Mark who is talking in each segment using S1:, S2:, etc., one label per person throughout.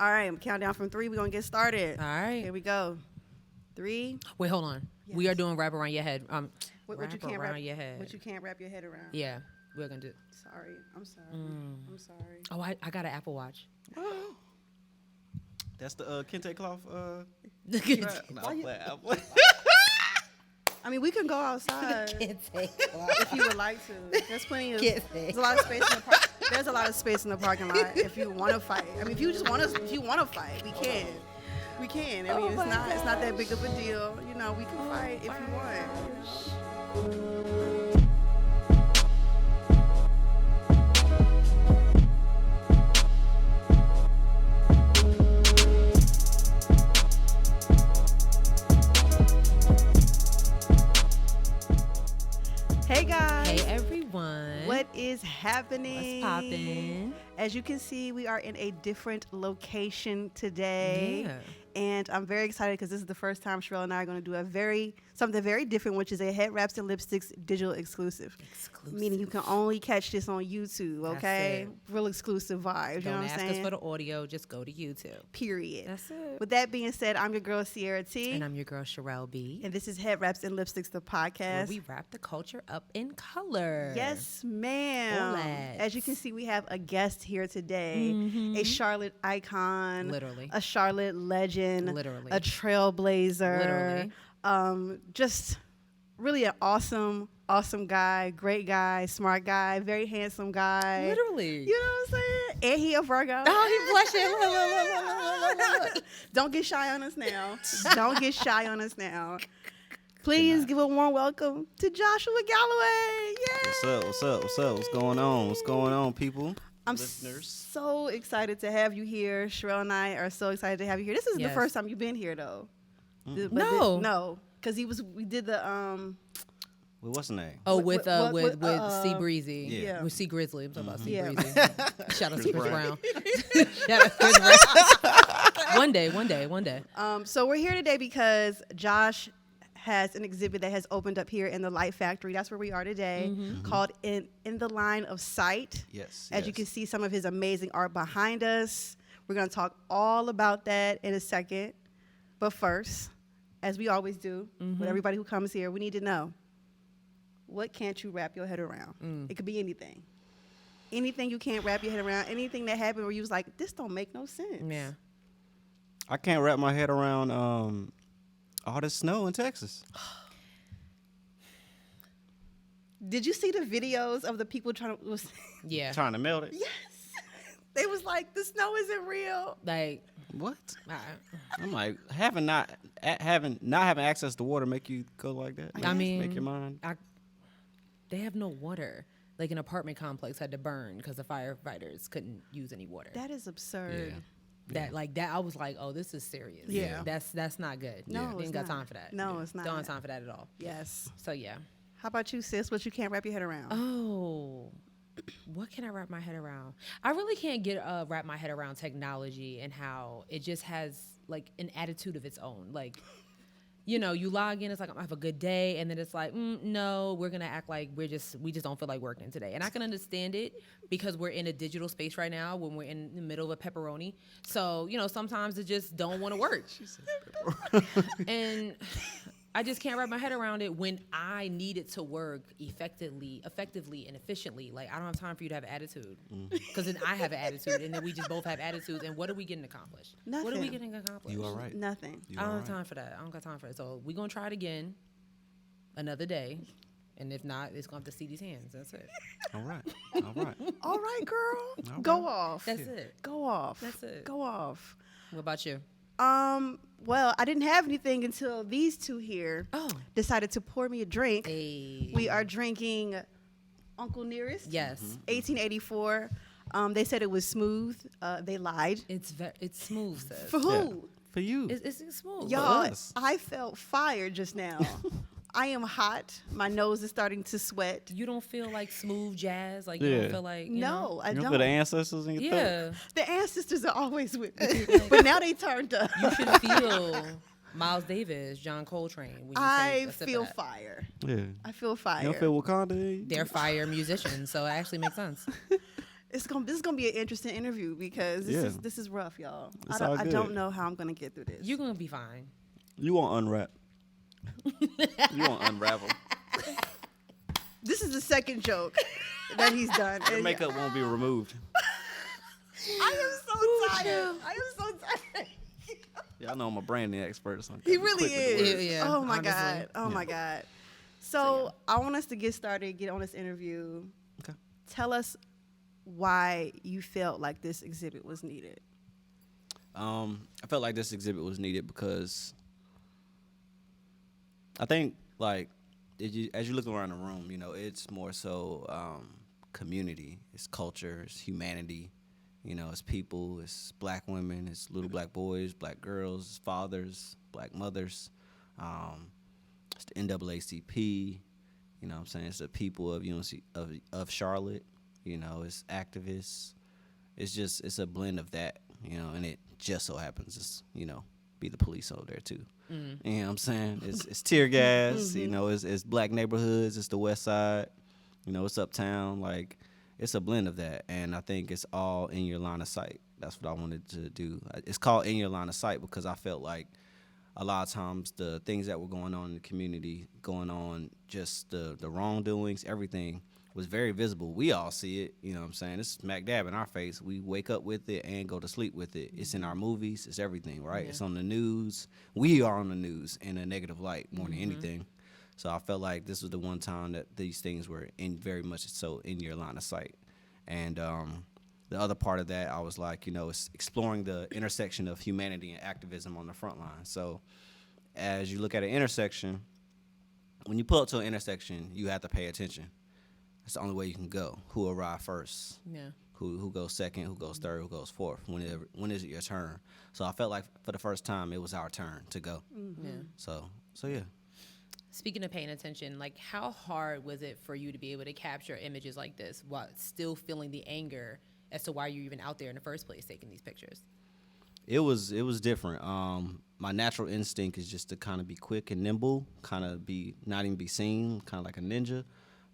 S1: All right, count down from 3. We're going to get started.
S2: All right.
S1: Here we go. 3.
S2: Wait, hold on.
S1: Yes.
S2: We are doing wrap around your head.
S1: What
S2: wrap
S1: you can't
S2: around
S1: wrap
S2: your head.
S1: What you can't wrap your head around.
S2: Yeah, we're going to do.
S1: Sorry. I'm sorry. I'm sorry.
S2: Oh, I got an Apple Watch.
S3: That's the Kente cloth.
S1: I mean, we can go outside if you would like to. There's plenty of. There's a lot of space in the park. There's a lot of space in the parking lot if you want to fight. I mean, if you want to fight, we can. We can. I mean, it's not that big of a deal. You know, we can fight if you want. Hey guys.
S2: Hey everyone.
S1: What is happening?
S2: What's poppin'?
S1: As you can see, we are in a different location today.
S2: Yeah.
S1: And I'm very excited because this is the first time Sherelle and I are going to do something very different, which is a Headwraps and Lipsticks digital exclusive. Meaning you can only catch this on YouTube, okay? Real exclusive vibes, you know what I'm saying?
S2: Don't ask us for the audio, just go to YouTube.
S1: Period.
S2: That's it.
S1: With that being said, I'm your girl, Sierra T.
S2: And I'm your girl, Sherelle B.
S1: And this is Headwraps and Lipsticks, the podcast.
S2: Where we wrap the culture up in color.
S1: Yes, ma'am.
S2: Let's.
S1: As you can see, we have a guest here today, a Charlotte icon,
S2: Literally.
S1: a Charlotte legend,
S2: Literally.
S1: a trailblazer, just really an awesome guy, great guy, smart guy, very handsome guy.
S2: Literally.
S1: You know what I'm saying? And he a Virgo.
S2: Oh, he blushing.
S1: Don't get shy on us now. Don't get shy on us now. Please give a warm welcome to Joshua Galloway. Yay!
S3: What's up? What's going on? What's going on, people?
S1: I'm
S3: Listeners.
S1: so excited to have you here. Sherelle and I are so excited to have you here. This is the first time you've been here, though. No, because we did the
S3: Well, what's the name?
S2: Oh, with Sea Breezy.
S1: Yeah.
S2: With Sea Grizzly. I'm talking about Sea
S1: Yeah.
S2: Breezy. Shout out to Chris Brown. Shout out to Chris Brown. One day.
S1: So we're here today because Josh has an exhibit that has opened up here in the Light Factory. That's where we are today, called In the Line of Sight.
S3: Yes.
S1: As you can see some of his amazing art behind us. We're going to talk all about that in a second. But first, as we always do with everybody who comes here, we need to know, what can't you wrap your head around? It could be anything. Anything you can't wrap your head around, anything that happened where you was like, this don't make no sense.
S2: Yeah.
S3: I can't wrap my head around all this snow in Texas.
S1: Did you see the videos of the people trying
S3: Trying to melt it.
S1: Yes. They was like, the snow isn't real.
S2: Like,
S3: What?
S2: all right.
S3: I'm like, not having access to water make you go like that?
S2: I mean,
S3: make your mind.
S2: They have no water. Like an apartment complex had to burn because the firefighters couldn't use any water.
S1: That is absurd.
S2: That I was like, oh, this is serious.
S1: Yeah.
S2: That's not good.
S1: No,
S2: Ain't
S1: it's
S2: got
S1: not.
S2: time for that.
S1: No, it's not.
S2: Don't have time for that at all.
S1: Yes.
S2: So yeah.
S1: How about you, sis? What you can't wrap your head around?
S2: Oh, what can I wrap my head around? I really can't wrap my head around technology and how it just has like an attitude of its own. Like, you know, you log in, it's like, I'm gonna have a good day, and then it's like, no, we're gonna act like we just don't feel like working today. And I can understand it because we're in a digital space right now when we're in the middle of a pepperoni. So, you know, sometimes it just don't want to work.
S3: She said pepperoni.
S2: And I just can't wrap my head around it when I need it to work effectively and efficiently. Like, I don't have time for you to have attitude because then I have an attitude, and then we just both have attitudes. And what are we getting accomplished?
S1: Nothing.
S2: What are we getting accomplished?
S3: You all right?
S1: Nothing.
S2: I don't have time for that. I don't got time for it. So we're going to try it again another day. And if not, it's going to have to see these hands. That's it.
S3: All right.
S1: All right, girl.
S3: All
S1: Go
S3: right.
S1: off.
S2: That's it.
S1: Go off.
S2: That's it.
S1: Go off.
S2: What about you?
S1: Well, I didn't have anything until these two here decided to pour me a drink.
S2: Hey.
S1: We are drinking Uncle Nearest.
S2: Yes.
S1: 1884. They said it was smooth. They lied.
S2: It's smooth, sis.
S1: For who?
S3: For you.
S2: It's smooth.
S1: Y'all,
S3: us.
S1: I felt fire just now. I am hot. My nose is starting to sweat.
S2: You don't feel like smooth jazz? Like, you don't feel like, you know?
S1: No, I
S3: You
S1: don't.
S3: feel the ancestors in your throat?
S2: Yeah.
S1: The ancestors are always with me, but now they turned up.
S2: You should feel Miles Davis, John Coltrane. When you
S1: I
S2: take a sip of
S1: feel
S2: that.
S1: fire.
S3: Yeah.
S1: I feel fire.
S3: You don't feel Wakanda?
S2: They're fire musicians, so it actually makes sense.
S1: This is gonna be an interesting interview because this is rough, y'all.
S3: It's all
S1: I
S3: good.
S1: don't know how I'm gonna get through this.
S2: You're gonna be fine.
S3: You won't unwrap. You won't unravel.
S1: This is the second joke that he's done.
S3: Your makeup won't be removed.
S1: I am so tired. I am so tired.
S3: Yeah, I know I'm a branding expert. So I'm
S1: He
S3: kinda
S1: really
S3: quick with the
S1: is.
S3: words.
S2: Yeah,
S1: Oh my
S2: honestly.
S1: god. Oh my god. So I want us to get started. Get on this interview.
S3: Okay.
S1: Tell us why you felt like this exhibit was needed.
S3: I felt like this exhibit was needed because I think, like, as you look around the room, you know, it's more so community, it's culture, it's humanity. You know, it's people, it's black women, it's little black boys, black girls, it's fathers, black mothers. It's the NAACP. You know what I'm saying? It's the people of UNC of Charlotte. You know, it's activists. It's a blend of that, you know, and it just so happens it's, you know, be the police over there too.
S2: Mm.
S3: You know what I'm saying? It's tear gas, you know, it's black neighborhoods, it's the west side, you know, it's uptown, like it's a blend of that, and I think it's all in your line of sight. That's what I wanted to do. It's called In Your Line of Sight because I felt like a lot of times the things that were going on in the community, going on, just the wrongdoings, everything was very visible. We all see it, you know what I'm saying? It's smack dab in our face. We wake up with it and go to sleep with it. It's in our movies. It's everything, right?
S2: Yeah.
S3: It's on the news. We are on the news in a negative light more than anything. So I felt like this was the one time that these things were in very much so in your line of sight. And the other part of that, I was like, you know, it's exploring the intersection of humanity and activism on the front line. So as you look at an intersection, when you pull up to an intersection, you have to pay attention. That's the only way you can go. Who arrived first?
S2: Yeah.
S3: Who goes second? Who goes third? Who goes fourth? When is it your turn? So I felt like for the first time it was our turn to go.
S2: Yeah.
S3: So yeah.
S2: Speaking of paying attention, like how hard was it for you to be able to capture images like this while still feeling the anger as to why you're even out there in the first place taking these pictures?
S3: It was different. My natural instinct is just to kind of be quick and nimble, kind of not even be seen, kind of like a ninja.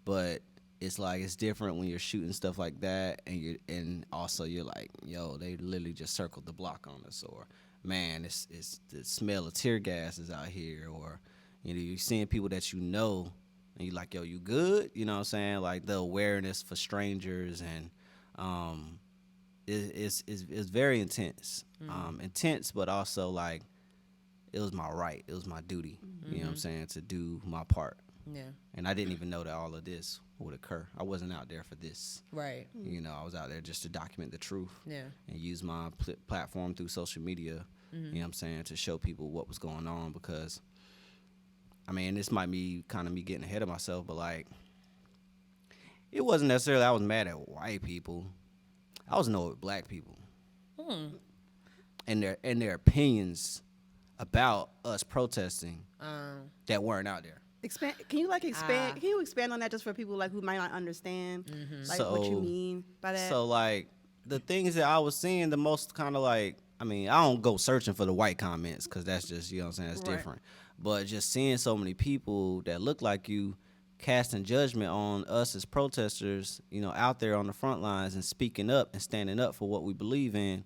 S3: But it's like it's different when you're shooting stuff like that, and also you're like, yo, they literally just circled the block on us, or man, it's the smell of tear gas is out here, or you know, you're seeing people that you know, and you're like, yo, you good? You know what I'm saying? Like the awareness for strangers, and it's very intense. Intense, but also like it was my right, it was my duty. You know what I'm saying, to do my part.
S2: Yeah.
S3: And I didn't even know that all of this would occur. I wasn't out there for this.
S2: Right.
S3: You know, I was out there just to document the truth.
S2: Yeah.
S3: And use my platform through social media, you know what I'm saying, to show people what was going on. Because, I mean, this might be kind of me getting ahead of myself, but like, it wasn't necessarily I was mad at white people. I was annoyed with black people. And their opinions about us protesting that weren't out there.
S1: Can you expand? Can you expand on that just for people like who might not understand like what you mean by that?
S3: So like the things that I was seeing, the most kind of like, I mean, I don't go searching for the white comments because that's just, you know what I'm saying, that's
S1: Right.
S3: different. But just seeing so many people that look like you casting judgment on us as protesters, you know, out there on the front lines and speaking up and standing up for what we believe in.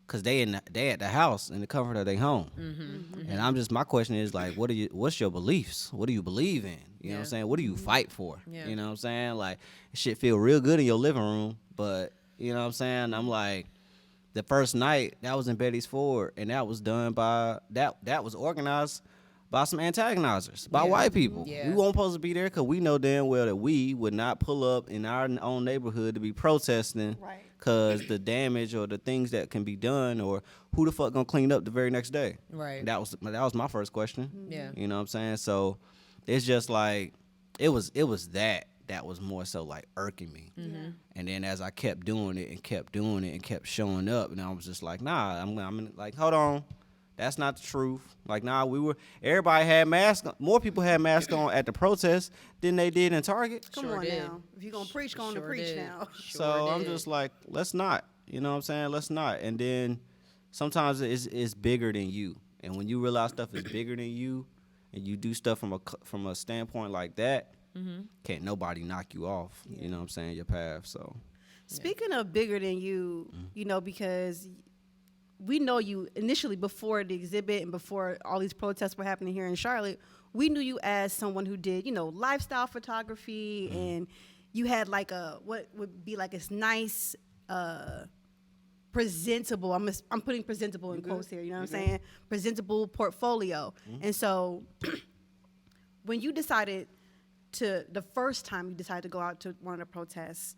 S3: Cause they at the house in the comfort of their home, and I'm just, my question is like, what's your beliefs? What do you believe in? You know what I'm saying? What do you fight for?
S2: Yeah.
S3: You know what I'm saying? Like, shit feel real good in your living room, but you know what I'm saying? I'm like, the first night that was in Betty's Ford, and that was done by that was organized by some antagonizers, by white people.
S2: Yeah.
S3: We weren't supposed to be there because we know damn well that we would not pull up in our own neighborhood to be protesting.
S1: Right.
S3: Because the damage or the things that can be done, or who the fuck gonna clean up the very next day?
S2: Right.
S3: That was my first question.
S2: Yeah.
S3: You know what I'm saying? So it's just like it was that was more so like irking me. And then as I kept doing it and kept showing up, and I was just like, nah, I'm like, hold on. That's not the truth. Like, nah, everybody had masks on. More people had masks on at the protest than they did in Target.
S1: Come
S2: Sure
S1: on
S2: did.
S1: now. If you're going to preach, go on to
S2: Sure
S1: preach
S2: did.
S1: now.
S3: So I'm just like, let's not. You know what I'm saying? Let's not. And then sometimes it's bigger than you. And when you realize stuff is bigger than you, and you do stuff from a standpoint like that, can't nobody knock you off. You know what I'm saying? Your path. So
S1: Speaking of bigger than you, you know, because we know you initially before the exhibit and before all these protests were happening here in Charlotte, we knew you as someone who did, you know, lifestyle photography, and you had like a, what would be like this nice, presentable, I'm putting presentable in quotes here, you know what I'm saying? Presentable portfolio. And so when you decided the first time you decided to go out to one of the protests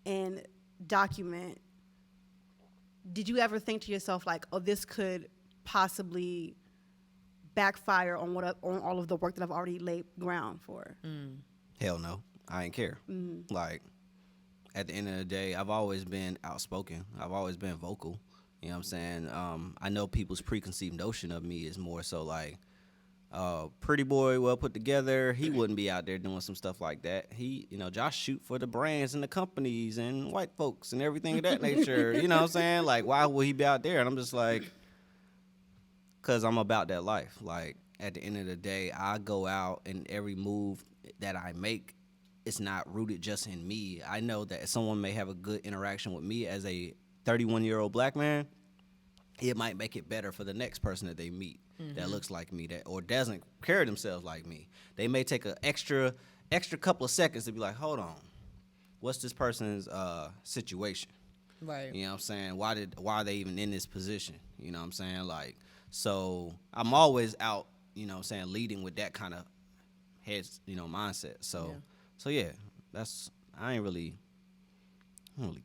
S1: and document, did you ever think to yourself like, oh, this could possibly backfire on on all of the work that I've already laid ground for?
S3: Hell no, I ain't care. Like, at the end of the day, I've always been outspoken. I've always been vocal. You know what I'm saying? I know people's preconceived notion of me is more so like, pretty boy, well put together. He wouldn't be out there doing some stuff like that. He, you know, Josh shoot for the brands and the companies and white folks and everything of that nature. You know what I'm saying? Like, why would he be out there? And I'm just like, because I'm about that life. Like, at the end of the day, I go out and every move that I make, it's not rooted just in me. I know that someone may have a good interaction with me as a 31-year-old black man. It might make it better for the next person that they meet that looks like me, that or doesn't carry themselves like me. They may take an extra couple of seconds to be like, hold on, what's this person's situation?
S2: Right.
S3: You know what I'm saying? Why are they even in this position? You know what I'm saying? Like, so I'm always out, you know what I'm saying, leading with that kind of heads, you know, mindset. So yeah, I don't really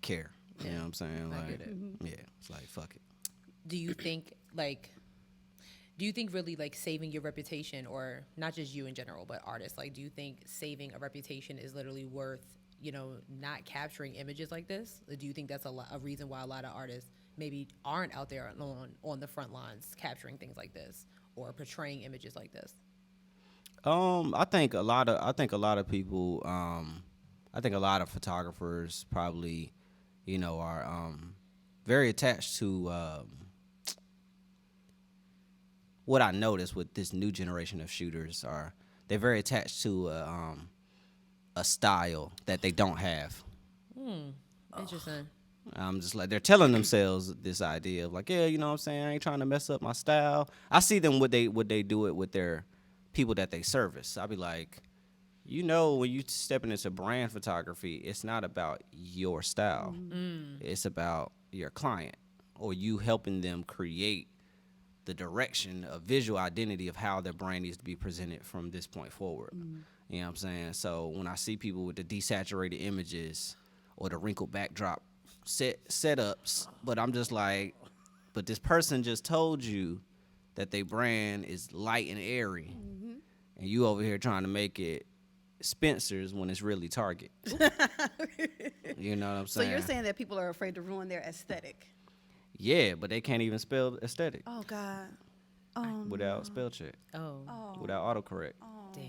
S3: care. You know what I'm saying? Like,
S2: I get it.
S3: Yeah, it's like, fuck it.
S2: Do you think really like saving your reputation, or not just you in general, but artists, like, do you think saving a reputation is literally worth, you know, not capturing images like this? Or do you think that's a reason why a lot of artists maybe aren't out there on the front lines capturing things like this or portraying images like this?
S3: I think a lot of people, I think a lot of photographers probably, you know, are very attached to what I noticed with this new generation of shooters are they're very attached to a style that they don't have.
S2: Interesting.
S3: I'm just like, they're telling themselves this idea of like, yeah, you know what I'm saying, I ain't trying to mess up my style. I see them would they do it with their people that they service. I'll be like, you know, when you stepping into brand photography, it's not about your style. It's about your client or you helping them create the direction of visual identity of how their brand needs to be presented from this point forward. You know what I'm saying? So when I see people with the desaturated images or the wrinkled backdrop setups, but I'm just like, but this person just told you that their brand is light and airy, and you over here trying to make it Spencer's when it's really Target. You know what I'm saying?
S1: So you're saying that people are afraid to ruin their aesthetic?
S3: Yeah, but they can't even spell aesthetic
S1: Oh God.
S3: without spell check, without autocorrect.
S2: Damn.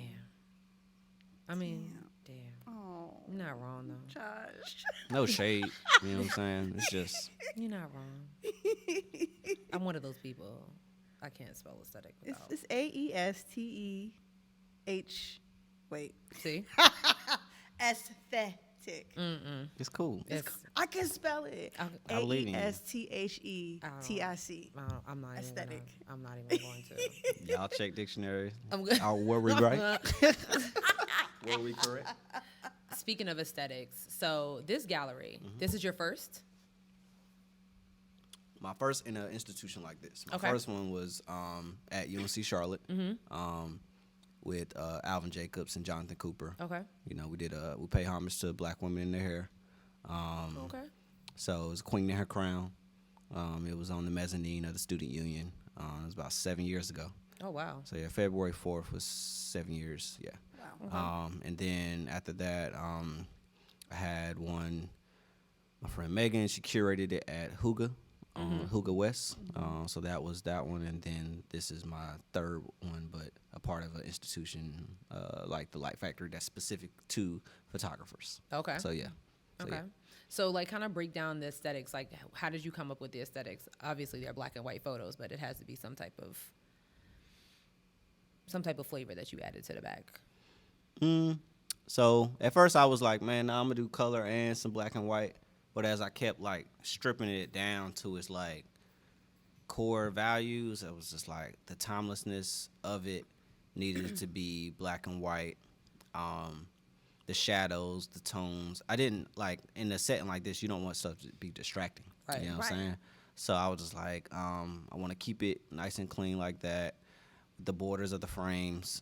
S2: I mean, damn.
S1: Oh,
S2: You're not wrong though.
S1: Josh.
S3: No shade. You know what I'm saying? It's just,
S2: You're not wrong. I'm one of those people. I can't spell aesthetic without.
S1: It's AESTEH. Wait.
S2: See?
S1: Aesthetic.
S3: it's cool.
S1: I can spell it.
S3: I believe in you.
S1: AESTHETIC.
S2: I'm not
S1: Aesthetic.
S2: I'm not even going to.
S3: Y'all check dictionary.
S2: I'm good.
S3: Were we right? Were we correct?
S2: Speaking of aesthetics, so this gallery, this is your first?
S3: My first in an institution like this. My
S2: Okay.
S3: first one was at UNC Charlotte with Alvin Jacobs and Jonathan Cooper.
S2: Okay.
S3: You know, we pay homage to black women in their hair.
S2: Okay.
S3: So it was Queen in Her Crown. It was on the mezzanine of the Student Union. It was about 7 years ago.
S2: Oh, wow.
S3: So yeah, February 4th was 7 years. Yeah.
S1: Wow.
S3: And then after that, I had one. My friend Megan, she curated it at Hooga, Hooga West. So that was that one, and then this is my third one, but a part of an institution like the Light Factory that's specific to photographers.
S2: Okay.
S3: So yeah.
S2: Okay. So, like, kind of break down the aesthetics. Like, how did you come up with the aesthetics? Obviously, they're black and white photos, but it has to be some type of flavor that you added to the back.
S3: So at first I was like, man, I'm gonna do color and some black and white. But as I kept like stripping it down to its like core values, it was just like the timelessness of it needed to be black and white. The shadows, the tones. I didn't like in a setting like this. You don't want stuff to be distracting.
S2: Right.
S3: You know what I'm saying? So I was just like, I want to keep it nice and clean like that. The borders of the frames.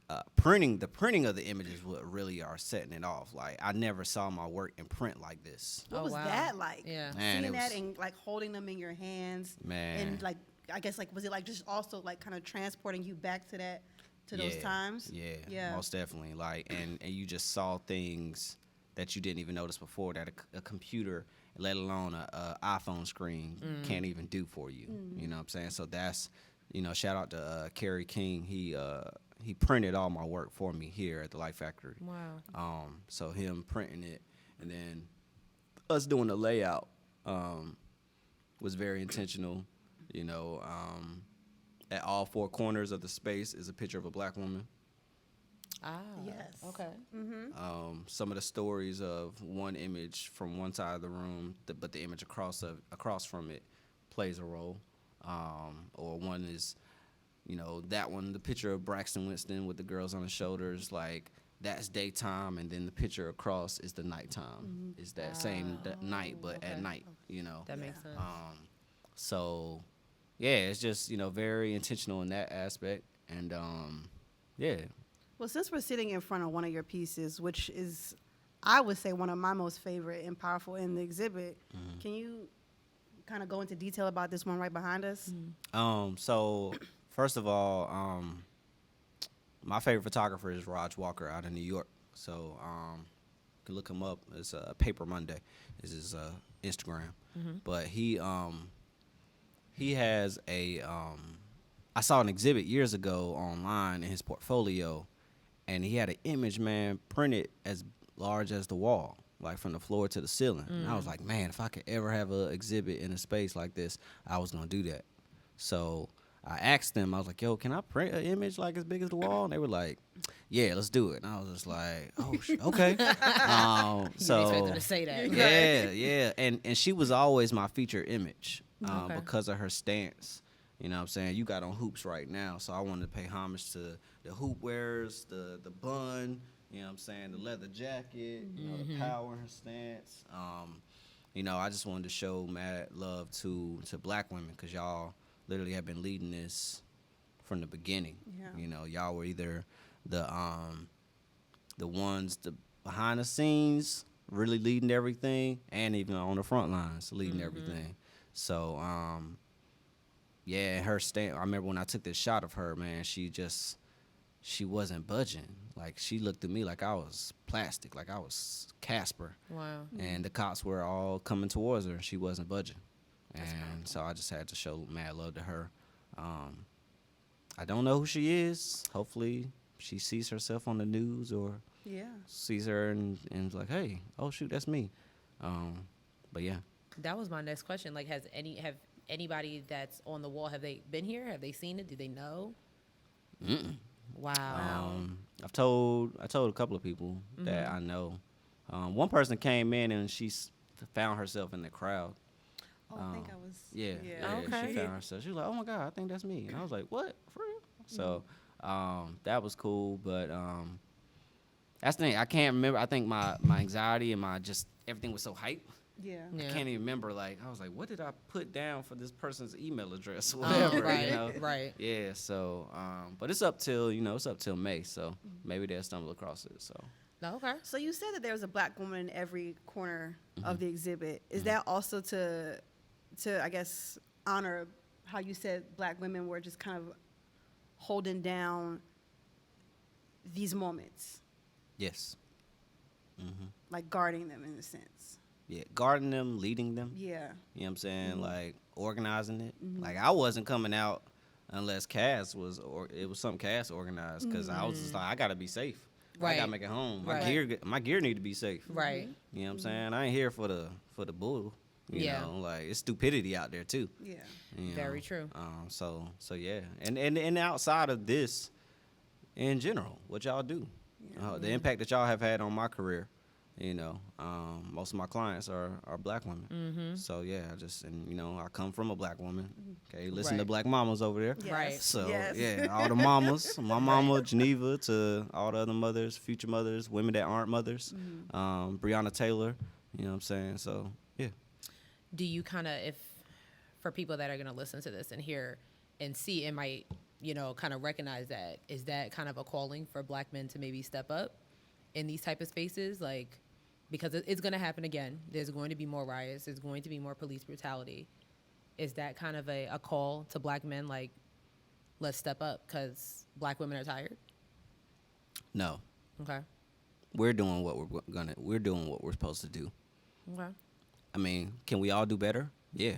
S3: The printing of the images what really are setting it off. Like I never saw my work in print like this.
S1: What
S2: Oh,
S1: was
S2: wow.
S1: that like?
S2: Yeah.
S3: Man,
S1: Seeing
S3: it
S1: that
S3: was-
S1: and like holding them in your hands.
S3: Man.
S1: And like, I guess like, was it like just also like kind of transporting you back to that, to those times?
S3: Yeah, most definitely. Like, and you just saw things that you didn't even notice before that a computer, let alone a iPhone screen, can't even do for you. You know what I'm saying? So that's, shout out to Kerry King. He printed all my work for me here at the Light Factory.
S2: Wow.
S3: So him printing it and then us doing the layout was very intentional. At all four corners of the space is a picture of a black woman.
S2: Ah.
S1: Yes.
S2: Okay.
S3: Some of the stories of one image from one side of the room, but the image across from it plays a role. Or one is, that one, the picture of Braxton Winston with the girls on his shoulders, like that's daytime, and then the picture across is the nighttime. It's that same night, but at night.
S2: That makes sense.
S3: So, yeah, it's just very intentional in that aspect, and yeah.
S1: Well, since we're sitting in front of one of your pieces, which is, I would say, one of my most favorite and powerful in the exhibit, can you kind of go into detail about this one right behind us?
S3: So first of all, my favorite photographer is Raj Walker out of New York. So you can look him up. It's Paper Monday is his Instagram. But he has a I saw an exhibit years ago online in his portfolio, and he had an image, man, printed as large as the wall, like from the floor to the ceiling. And I was like, man, if I could ever have an exhibit in a space like this, I was gonna do that. So I asked them, I was like, yo, can I print an image like as big as the wall? And they were like, yeah, let's do it. And I was just like, oh, okay.
S2: You didn't expect
S3: So
S2: them to say that.
S3: yeah. And she was always my featured image
S2: Okay.
S3: because of her stance. You know what I'm saying? You got on hoops right now, so I wanted to pay homage to the hoop wearers, the bun, you know what I'm saying, the leather jacket, the power in her stance. I just wanted to show mad love to black women because y'all literally have been leading this from the beginning.
S1: Yeah.
S3: Y'all were either the ones behind the scenes really leading everything, and even on the front lines leading everything. So yeah, her stand. I remember when I took this shot of her, man. She wasn't budging. Like she looked at me like I was plastic, like I was Casper.
S2: Wow.
S3: And the cops were all coming towards her, and she wasn't budging. And so I just had to show mad love to her. I don't know who she is. Hopefully, she sees herself on the news or sees her and is like, hey, oh shoot, that's me. But yeah.
S2: That was my next question. Like, have anybody that's on the wall, have they been here? Have they seen it? Do they know? Wow.
S3: I told a couple of people that I know. One person came in and she found herself in the crowd.
S1: Oh, I think I was.
S3: Yeah.
S2: Okay.
S3: She found herself. She was like, "Oh my God, I think that's me." And I was like, "What? For real?" So that was cool. But that's the thing. I can't remember. I think my anxiety and my just everything was so hype.
S1: Yeah.
S3: I can't even remember. Like I was like, "What did I put down for this person's email address?" Or whatever.
S2: Right. Right.
S3: Yeah. So, but it's up till May. So maybe they'll stumble across it. So.
S2: Okay.
S1: So you said that there was a black woman in every corner of the exhibit. Is that also to I guess honor how you said black women were just kind of holding down these moments,
S3: Yes.
S1: like guarding them in a sense?
S3: Yeah, guarding them, leading them.
S1: Yeah.
S3: You know what I'm saying? Like organizing it. Like I wasn't coming out unless Cass was, or it was something Cass organized, because I was just like, I gotta be safe. I
S2: Right.
S3: gotta make it home.
S2: Right.
S3: My gear need to be safe.
S2: Right.
S3: You know what I'm saying? I ain't here for the bull. You
S2: Yeah.
S3: know, like it's stupidity out there too.
S1: Yeah.
S3: you know?
S2: Very true.
S3: So yeah, and outside of this, in general, what y'all do, the impact that y'all have had on my career, You know, most of my clients are black women. So yeah, I come from a black woman. Okay, listen to
S2: Right.
S3: black mamas over there.
S1: Yes.
S2: Right.
S3: So
S1: Yes.
S3: yeah, all the mamas, my mama Geneva to all the other mothers, future mothers, women that aren't mothers, Breonna Taylor. You know what I'm saying? So yeah.
S2: Do you kind of, if for people that are going to listen to this and hear and see and might, kind of recognize that, is that kind of a calling for black men to maybe step up in these type of spaces? Like, because it's going to happen again. There's going to be more riots. There's going to be more police brutality. Is that kind of a call to black men, like, let's step up because black women are tired?
S3: No,
S2: Okay.
S3: we're doing what we're doing what we're supposed to do.
S2: Okay.
S3: I mean, can we all do better? Yeah.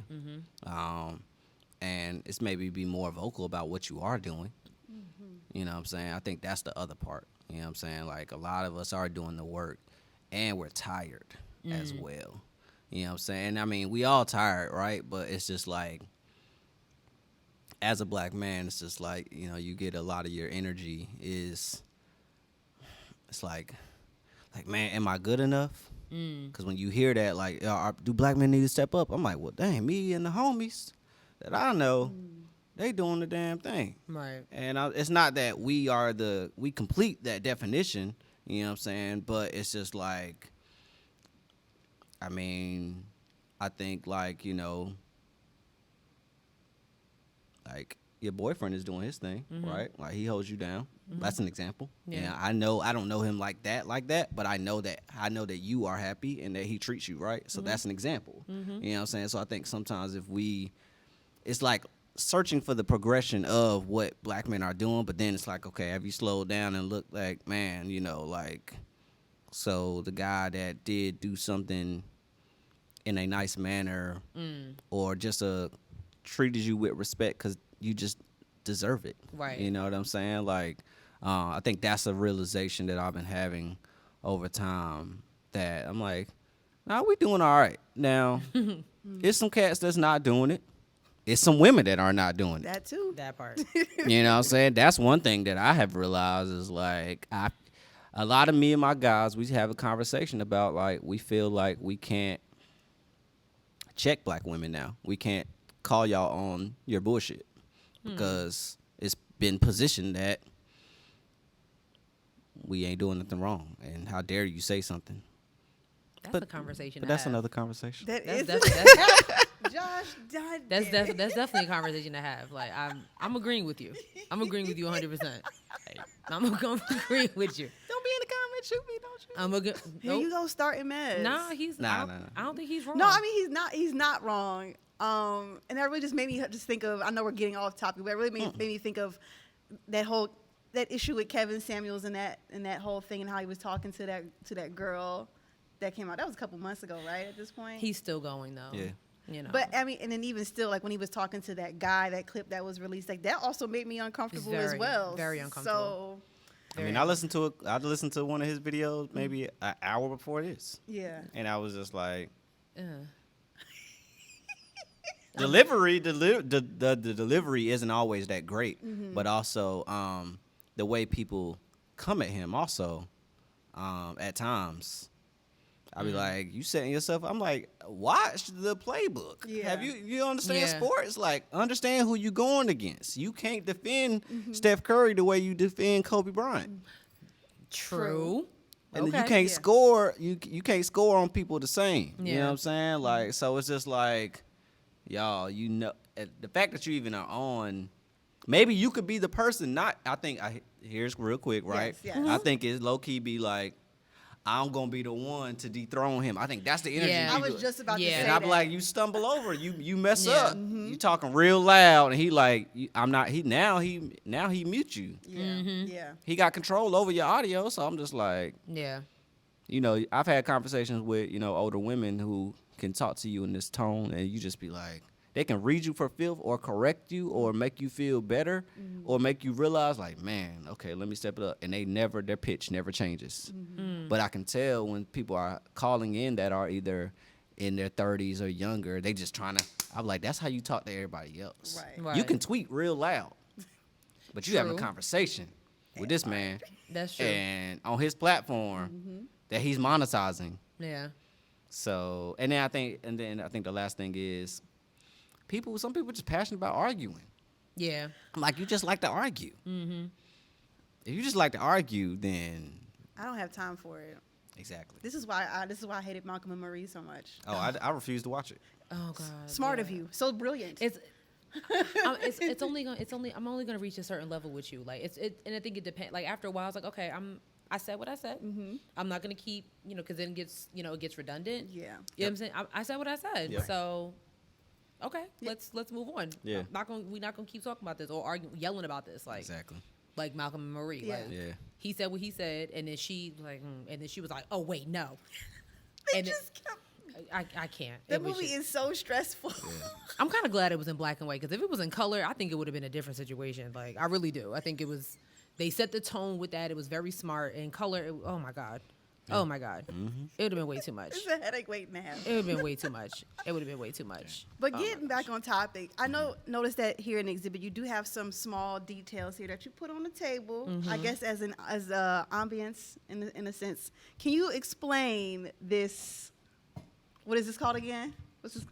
S3: And it's maybe be more vocal about what you are doing. You know what I'm saying? I think that's the other part. You know what I'm saying? Like, a lot of us are doing the work and we're tired as well. You know what I'm saying? I mean, we all tired, right? But it's just like, as a black man, it's just like, you get a lot of your energy it's like, man, am I good enough? Because when you hear that, like, do black men need to step up? I'm like, well, dang, me and the homies that I know, they doing the damn thing.
S2: Right.
S3: And it's not that we complete that definition, you know what I'm saying? But it's just like, I mean, I think like, like your boyfriend is doing his thing, right? Like, he holds you down. That's an example.
S2: Yeah.
S3: And I don't know him like that, but I know that you are happy and that he treats you right. So that's an example. You know what I'm saying? So I think sometimes it's like searching for the progression of what black men are doing, but then it's like, okay, have you slowed down and looked like, man, like, so the guy that did do something in a nice manner or just treated you with respect because you just deserve it.
S2: Right.
S3: You know what I'm saying? Like, I think that's a realization that I've been having over time, that I'm like, nah, we doing all right. Now, it's some cats that's not doing it. It's some women that are not doing it.
S1: That too.
S2: That part.
S3: You know what I'm saying? That's one thing that I have realized is like, a lot of me and my guys, we have a conversation about, like, we feel like we can't check black women now. We can't call y'all on your bullshit because it's been positioned that we ain't doing nothing wrong. And how dare you say something?
S2: That's a conversation.
S3: But
S2: to
S3: that's
S2: have.
S3: another conversation.
S1: That
S2: That's
S1: is.
S2: definitely
S1: Josh, God
S2: that's
S1: damn it.
S2: definitely a conversation to have. Like, I'm agreeing with you. I'm agreeing with you 100%. I'm agreeing with you.
S3: Don't be in the comments, shoot me, don't you?
S2: I'm a good.
S1: Here you go starting mess.
S2: Nah, he's
S3: Nah,
S2: I don't,
S3: nah, nah.
S2: I don't think he's wrong.
S1: No, I mean he's not wrong. And that really just made me just think of. I know we're getting off topic, but it really made me think of that issue with Kevin Samuels and that whole thing and how he was talking to that girl that came out. That was a couple months ago, right? At this point,
S2: he's still going though.
S3: Yeah.
S2: You know.
S1: But I mean, and then even still, like when he was talking to that guy, that clip that was released, like that also made me uncomfortable as well.
S2: very uncomfortable.
S1: So
S3: I mean, I listened to one of his videos maybe an hour before this,
S1: yeah,
S3: and I was just like,
S2: uh,
S3: the delivery isn't always that great, but also the way people come at him also at times. I be like, you setting yourself. I'm like, watch the playbook.
S1: Yeah.
S3: Have you understand
S2: Yeah.
S3: sports? Like, understand who you going against. You can't defend Steph Curry the way you defend Kobe Bryant.
S2: true.
S3: And
S2: Okay.
S3: you can't
S1: Yeah.
S3: score. You can't score on people the same. You know
S2: Yeah.
S3: what I'm saying? Like, so it's just like, y'all. The fact that you even are on. Maybe you could be the person. Here's real quick, right?
S1: Yes, yes.
S3: I think it's low key be like, I'm gonna be the one to dethrone him. I think that's the energy.
S2: Yeah.
S1: I was just about to
S2: Yeah.
S1: say
S3: And I be
S1: that.
S3: like, you stumble over, you mess
S2: Yeah.
S3: up, you talking real loud, and he like, I'm not. He now he mute you.
S1: yeah, yeah.
S3: He got control over your audio, so I'm just like,
S2: Yeah.
S3: I've had conversations with older women who can talk to you in this tone, and you just be like, they can read you for filth or correct you or make you feel better or make you realize like, man, okay, let me step it up, and their pitch never changes. But I can tell when people are calling in that are either in their 30s or younger, they just trying to. I'm like, that's how you talk to everybody else.
S1: Right.
S3: You can tweet real loud, but you having a
S2: True.
S3: conversation with this man.
S2: That's true.
S3: And on his platform, that he's monetizing.
S2: Yeah.
S3: So, and then I think the last thing is some people just passionate about arguing.
S2: Yeah.
S3: I'm like, you just like to argue.
S2: Mm-hmm.
S3: If you just like to argue, then
S1: I don't have time for it.
S3: exactly.
S1: This is why I hated Malcolm and Marie so much.
S3: Oh, I refuse to watch it.
S2: Oh God.
S1: Smart
S2: yeah.
S1: of you. So brilliant.
S2: I'm only gonna reach a certain level with you. Like and I think it depends. Like after a while, it's like, okay, I said what I said.
S1: Mm-hmm.
S2: I'm not gonna keep, because then it gets redundant.
S1: Yeah.
S2: You know what I'm saying? I said what I said.
S3: Yep.
S2: So, okay,
S1: Yeah.
S2: let's move on.
S3: Yeah.
S2: We're not gonna keep talking about this or yelling about this. Like
S3: Exactly.
S2: like Malcolm and Marie.
S1: Yeah.
S2: Like
S3: Yeah.
S2: he said what he said, and then she and then she was like, oh wait, no.
S1: They
S2: And
S1: just kept.
S2: I can't.
S1: That
S2: It was
S1: movie
S2: just-
S1: is so stressful.
S2: I'm kind of glad it was in black and white, because if it was in color, I think it would have been a different situation. Like, I really do. I think they set the tone with that. It was very smart. In color, oh my God. Oh my God.
S3: Mm-hmm.
S2: It would have been way too much.
S1: It's a headache waiting to happen.
S2: It would have been way too much. It would have been way too much.
S1: But
S2: Oh my
S1: getting
S2: gosh.
S1: back on topic, I noticed that here in the exhibit you do have some small details here that you put on the table.
S2: Mm-hmm.
S1: I guess as ambience in a sense. Can you explain this? What is this called again? What's this?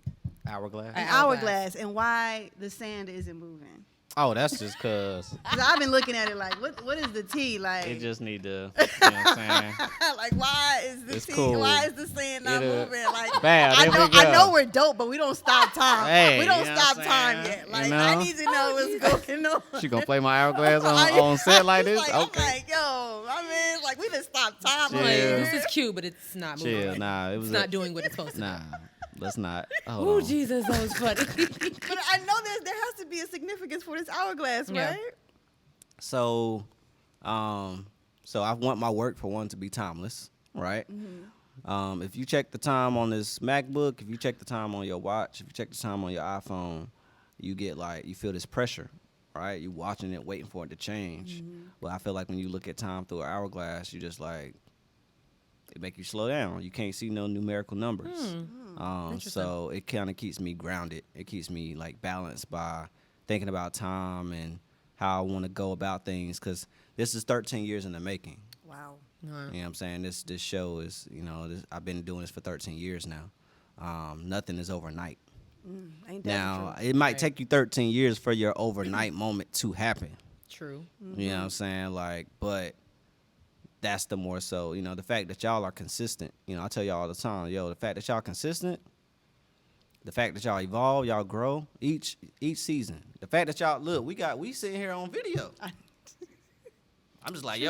S3: Hourglass.
S1: An
S2: Hourglass.
S1: hourglass, and why the sand isn't moving?
S3: Oh, that's just cause
S1: 'Cause I've been looking at it like, what is the T like?
S3: it just need to. You know what I'm saying?
S1: Like, why is the
S3: It's
S1: T?
S3: cool.
S1: Why is the sand not
S3: It'll-
S1: moving? Like,
S3: Bam,
S1: I
S3: there
S1: know,
S3: we go.
S1: I know we're dope, but we don't stop time.
S3: Hey,
S1: we don't
S3: you know
S1: stop
S3: what I'm
S1: time
S3: saying?
S1: yet.
S3: You
S1: Like,
S3: know?
S1: I need to know what's going on.
S3: She gonna play my hourglass
S1: I-
S3: on set like this?
S1: Like,
S3: Okay.
S1: I'm like, yo, my man, like, we just stop time.
S3: Chill.
S1: on
S2: Like,
S1: here.
S2: this is cute, but it's not moving.
S3: Chill.
S2: right.
S3: Nah, it was
S2: It's not doing what it's supposed to
S3: Nah, let's not.
S2: do.
S3: Hold
S2: Oh,
S3: on.
S2: Jesus, that was funny.
S1: But I know there has to be a significance for this hourglass,
S2: Yeah.
S1: right?
S3: So I want my work for one to be timeless, right?
S1: Mm-hmm.
S3: If you check the time on this MacBook, if you check the time on your watch, if you check the time on your iPhone, you feel this pressure, right? You watching it, waiting for it to change. Well, I feel like when you look at time through an hourglass, you just like, it make you slow down. You can't see no numerical numbers.
S2: Interesting.
S3: So it kind of keeps me grounded. It keeps me like balanced by thinking about time and how I want to go about things, because this is 13 years in the making.
S1: Wow.
S3: You know what I'm saying? This show is, I've been doing this for 13 years now. Nothing is overnight.
S1: Ain't that
S3: Now,
S1: the truth?
S3: it might
S2: Right.
S3: take you 13 years for your overnight moment to happen.
S2: True.
S3: You know what I'm saying? Like, but that's the more so, the fact that y'all are consistent. I tell y'all all the time, the fact that y'all consistent, the fact that y'all evolve, y'all grow each season. The fact that y'all look, we sitting here on video. I'm just like,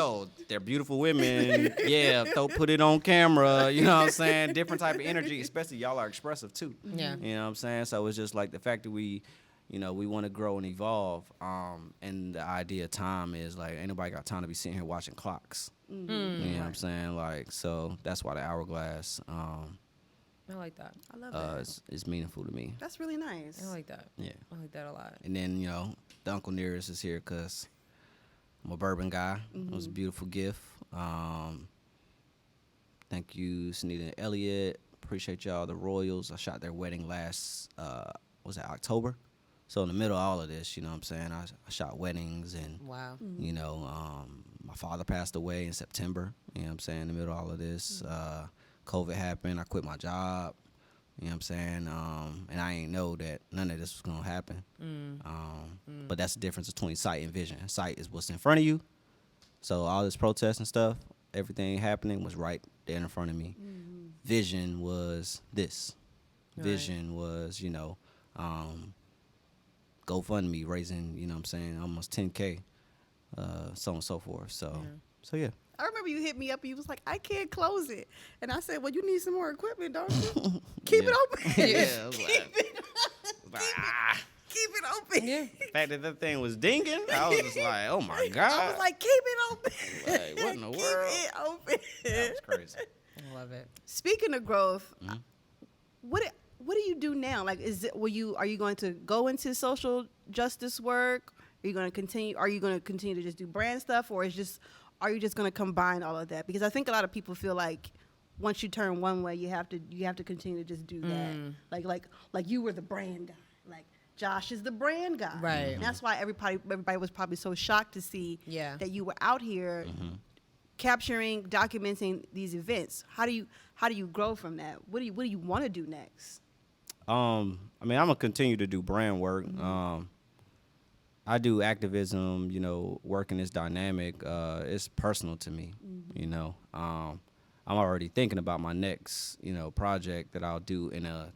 S3: they're beautiful women. Yeah, put it on camera. You know what I'm saying? Different type of energy, especially y'all are expressive too.
S2: Yeah.
S3: You know what I'm saying? So it's just like the fact that we want to grow and evolve. And the idea of time is like, ain't nobody got time to be sitting here watching clocks. You know what I'm saying? Like, so that's why the hourglass
S2: I like that.
S1: I love that.
S3: is meaningful to me.
S1: That's really nice.
S2: I like that.
S3: Yeah.
S2: I like that a lot.
S3: And then, the Uncle Nearest is here because I'm a bourbon guy. It was a beautiful gift. Thank you, Sunita and Elliott. Appreciate y'all, the Royals. I shot their wedding last, October? So in the middle of all of this, you know what I'm saying, I shot weddings and,
S2: Wow.
S3: my father passed away in September. You know what I'm saying, in the middle of all of this. COVID happened. I quit my job. You know what I'm saying? And I ain't know that none of this was going to happen. But that's the difference between sight and vision. Sight is what's in front of you. So all this protest and stuff, everything happening was right there in front of me. Vision was this.
S2: Right.
S3: Vision was, GoFundMe raising, you know what I'm saying, almost 10K, so on and so forth. So yeah.
S1: I remember you hit me up and you was like, I can't close it. And I said, well, you need some more equipment, don't you? Keep it open.
S3: Yeah, I was
S1: Keep
S3: like-
S1: it Keep it open.
S2: Yeah.
S3: The fact that thing was dinging, I was just like, oh my God.
S1: I was like, keep it open.
S3: Like, what in the world?
S1: Keep it open.
S3: That was crazy.
S2: I love it.
S1: Speaking of growth, what do you do now? Like, are you going to go into social justice work? Are you going to continue to just do brand stuff, or are you just going to combine all of that? Because I think a lot of people feel like once you turn one way, you have to continue to just do that. Like you were the brand guy. Like Josh is the brand guy.
S2: Right.
S1: And that's why everybody was probably so shocked to see
S2: Yeah.
S1: that you were out here capturing, documenting these events? How do you grow from that? What do you want to do next?
S3: I mean, I'm gonna continue to do brand work. I do activism, work in this dynamic. It's personal to me, I'm already thinking about my next, project that I'll do in a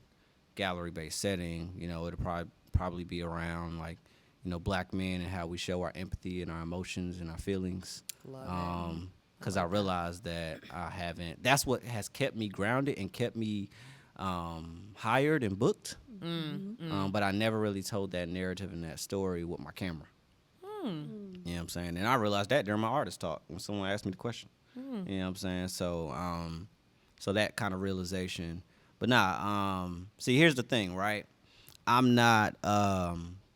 S3: gallery-based setting. It'll probably be around like, black men and how we show our empathy and our emotions and our feelings.
S2: Love
S3: Because I realized that that's what has kept me grounded and kept me hired and booked. But I never really told that narrative and that story with my camera. You know what I'm saying? And I realized that during my artist talk when someone asked me the question. You know what I'm saying? So so that kind of realization. But see, here's the thing, right? I'm not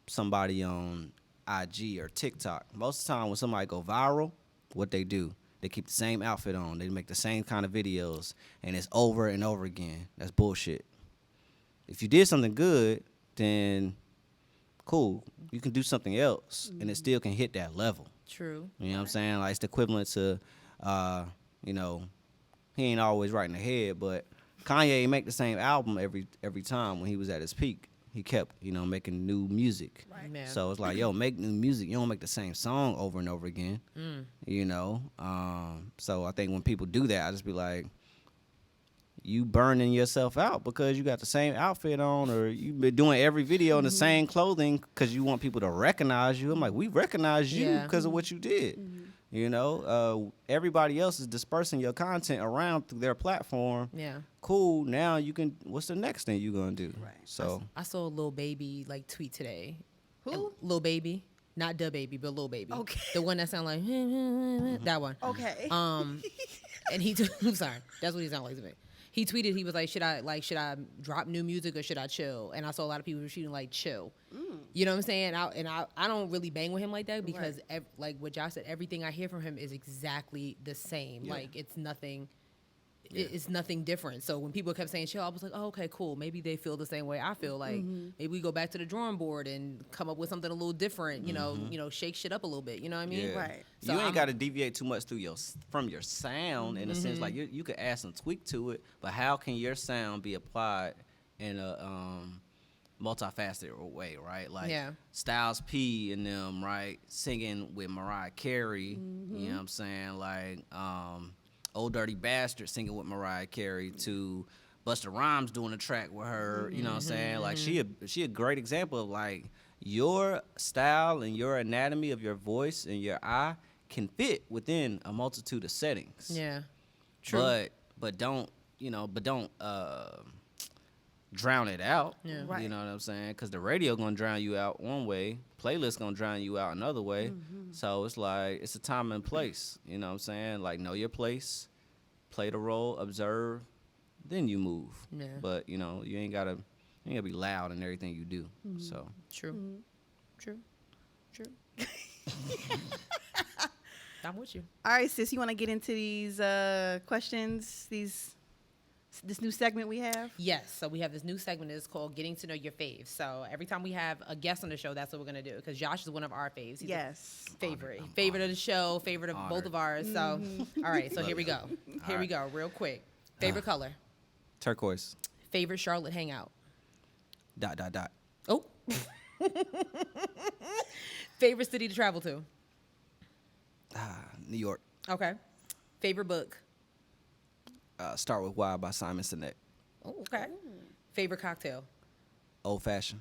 S3: somebody on IG or TikTok. Most of the time when somebody go viral, what they do, they keep the same outfit on. They make the same kind of videos, and it's over and over again. That's bullshit. If you did something good, then cool. You can do something else, and it still can hit that level.
S2: True.
S3: You know what I'm saying? Like, it's the equivalent to, he ain't always right in the head, but Kanye make the same album every time when he was at his peak. He kept, making new music.
S1: Right.
S2: Yeah.
S3: So it's like, yo, make new music. You don't make the same song over and over again. So I think when people do that, I just be like, you burning yourself out because you got the same outfit on, or you been doing every video in the same clothing because you want people to recognize you. I'm like, we recognize you because of what you did. Everybody else is dispersing your content around through their platform.
S2: Yeah.
S3: Cool. Now you can. What's the next thing you gonna do?
S1: Right.
S3: So
S2: I saw a Lil Baby tweet today.
S1: Who?
S2: Lil Baby, not the baby, but Lil Baby.
S1: Okay.
S2: The one that sound like that one.
S1: Okay.
S2: And he. I'm sorry. That's what he sounded like to me. He tweeted. He was like, should I drop new music or should I chill? And I saw a lot of people shooting like chill. You know what I'm saying? I don't really bang with him like that because like what Josh said, everything I hear from him is exactly the same.
S3: Yeah.
S2: Like it's nothing. It's nothing different. So when people kept saying chill, I was like, oh, okay, cool. Maybe they feel the same way I feel. Like maybe we go back to the drawing board and come up with something a little different. You know, shake shit up a little bit. You know what I mean?
S3: yeah.
S1: Right.
S3: So you ain't got to deviate too much from your sound in a sense. Like you could add some tweak to it, but how can your sound be applied in a multifaceted way, right? Like Styles P and them, right, singing with Mariah Carey. You know what I'm saying? Like Old Dirty Bastard singing with Mariah Carey to Busta Rhymes doing a track with her. You know what I'm saying? Like she a great example of like your style and your anatomy of your voice and your eye can fit within a multitude of settings.
S2: Yeah. True.
S3: But don't drown it out.
S2: Yeah.
S1: Right.
S3: You know what I'm saying? Because the radio gonna drown you out one way, playlist gonna drown you out another way. So it's like it's a time and place. You know what I'm saying? Like know your place, play the role, observe, then you move.
S2: Yeah.
S3: But you ain't gotta be loud in everything you do. So
S2: True. True. I'm with you.
S1: All right, sis, you want to get into these questions, this new segment we have?
S2: Yes. So we have this new segment that's called Getting to Know Your Faves. So every time we have a guest on the show, that's what we're going to do. Because Josh is one of our faves. He's
S1: Yes.
S2: a favorite of the show, favorite of both of ours. So, all right. So here we go. Here we go. Real quick. Favorite color?
S3: turquoise.
S2: Favorite Charlotte hangout? ... Oh. Favorite city to travel to?
S3: New York.
S2: Okay. Favorite book?
S3: Start with Why by Simon Sinek.
S2: Oh, okay. Favorite cocktail?
S3: Old fashioned.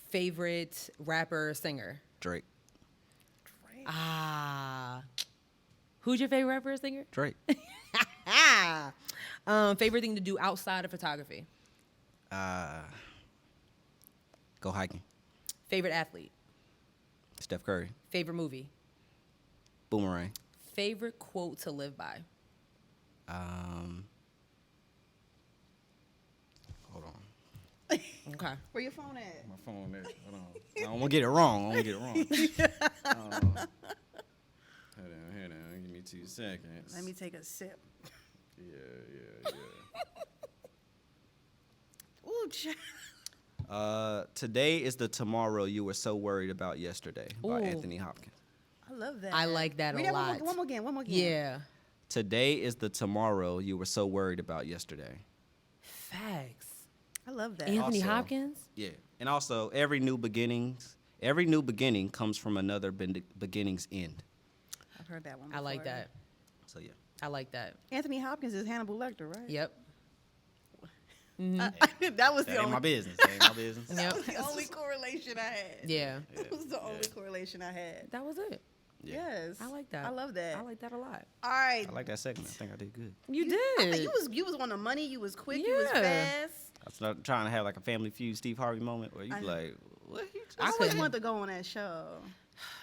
S2: Favorite rapper or singer?
S3: Drake.
S2: Who's your favorite rapper or singer?
S3: Drake.
S2: Favorite thing to do outside of photography?
S3: Go hiking.
S2: Favorite athlete?
S3: Steph Curry.
S2: Favorite movie?
S3: Boomerang.
S2: Favorite quote to live by?
S3: Hold on.
S2: Okay.
S1: Where your phone at?
S3: My phone is. Hold on. I don't want to get it wrong. Hold on. Give me 2 seconds.
S1: Let me take a sip.
S3: Yeah.
S1: Ooh, child.
S3: Today is the tomorrow you were so worried about yesterday by
S2: Ooh.
S3: Anthony Hopkins.
S1: I love that.
S2: I like that
S1: Read
S2: a lot.
S1: One more again.
S2: Yeah.
S3: Today is the tomorrow you were so worried about yesterday.
S2: Facts.
S1: I love that.
S2: Anthony
S3: Also-
S2: Hopkins.
S3: Yeah. And also, every new beginning comes from another beginning's end.
S1: I've heard that one.
S2: I like
S1: before.
S2: that.
S3: So, yeah.
S2: I like that.
S1: Anthony Hopkins is Hannibal Lecter, right?
S2: Yep.
S1: That was
S3: That
S1: the
S3: ain't
S1: only.
S3: my business. That ain't my business.
S1: That
S2: Yep.
S1: was the only correlation I had.
S2: Yeah.
S1: That was the only correlation I had.
S2: That was it.
S3: Yeah.
S1: Yes.
S2: I like that.
S1: I love that.
S2: I like that a lot.
S1: All right.
S3: I like that segment. I think I did good.
S2: You
S1: I think
S2: did.
S1: you was on the money. You was quick. You was
S2: Yeah.
S1: fast.
S3: I was not trying to have like a Family Feud Steve Harvey moment where you
S1: I
S3: be
S1: know.
S3: like, what?
S1: I always
S2: couldn't.
S1: wanted to go on that show.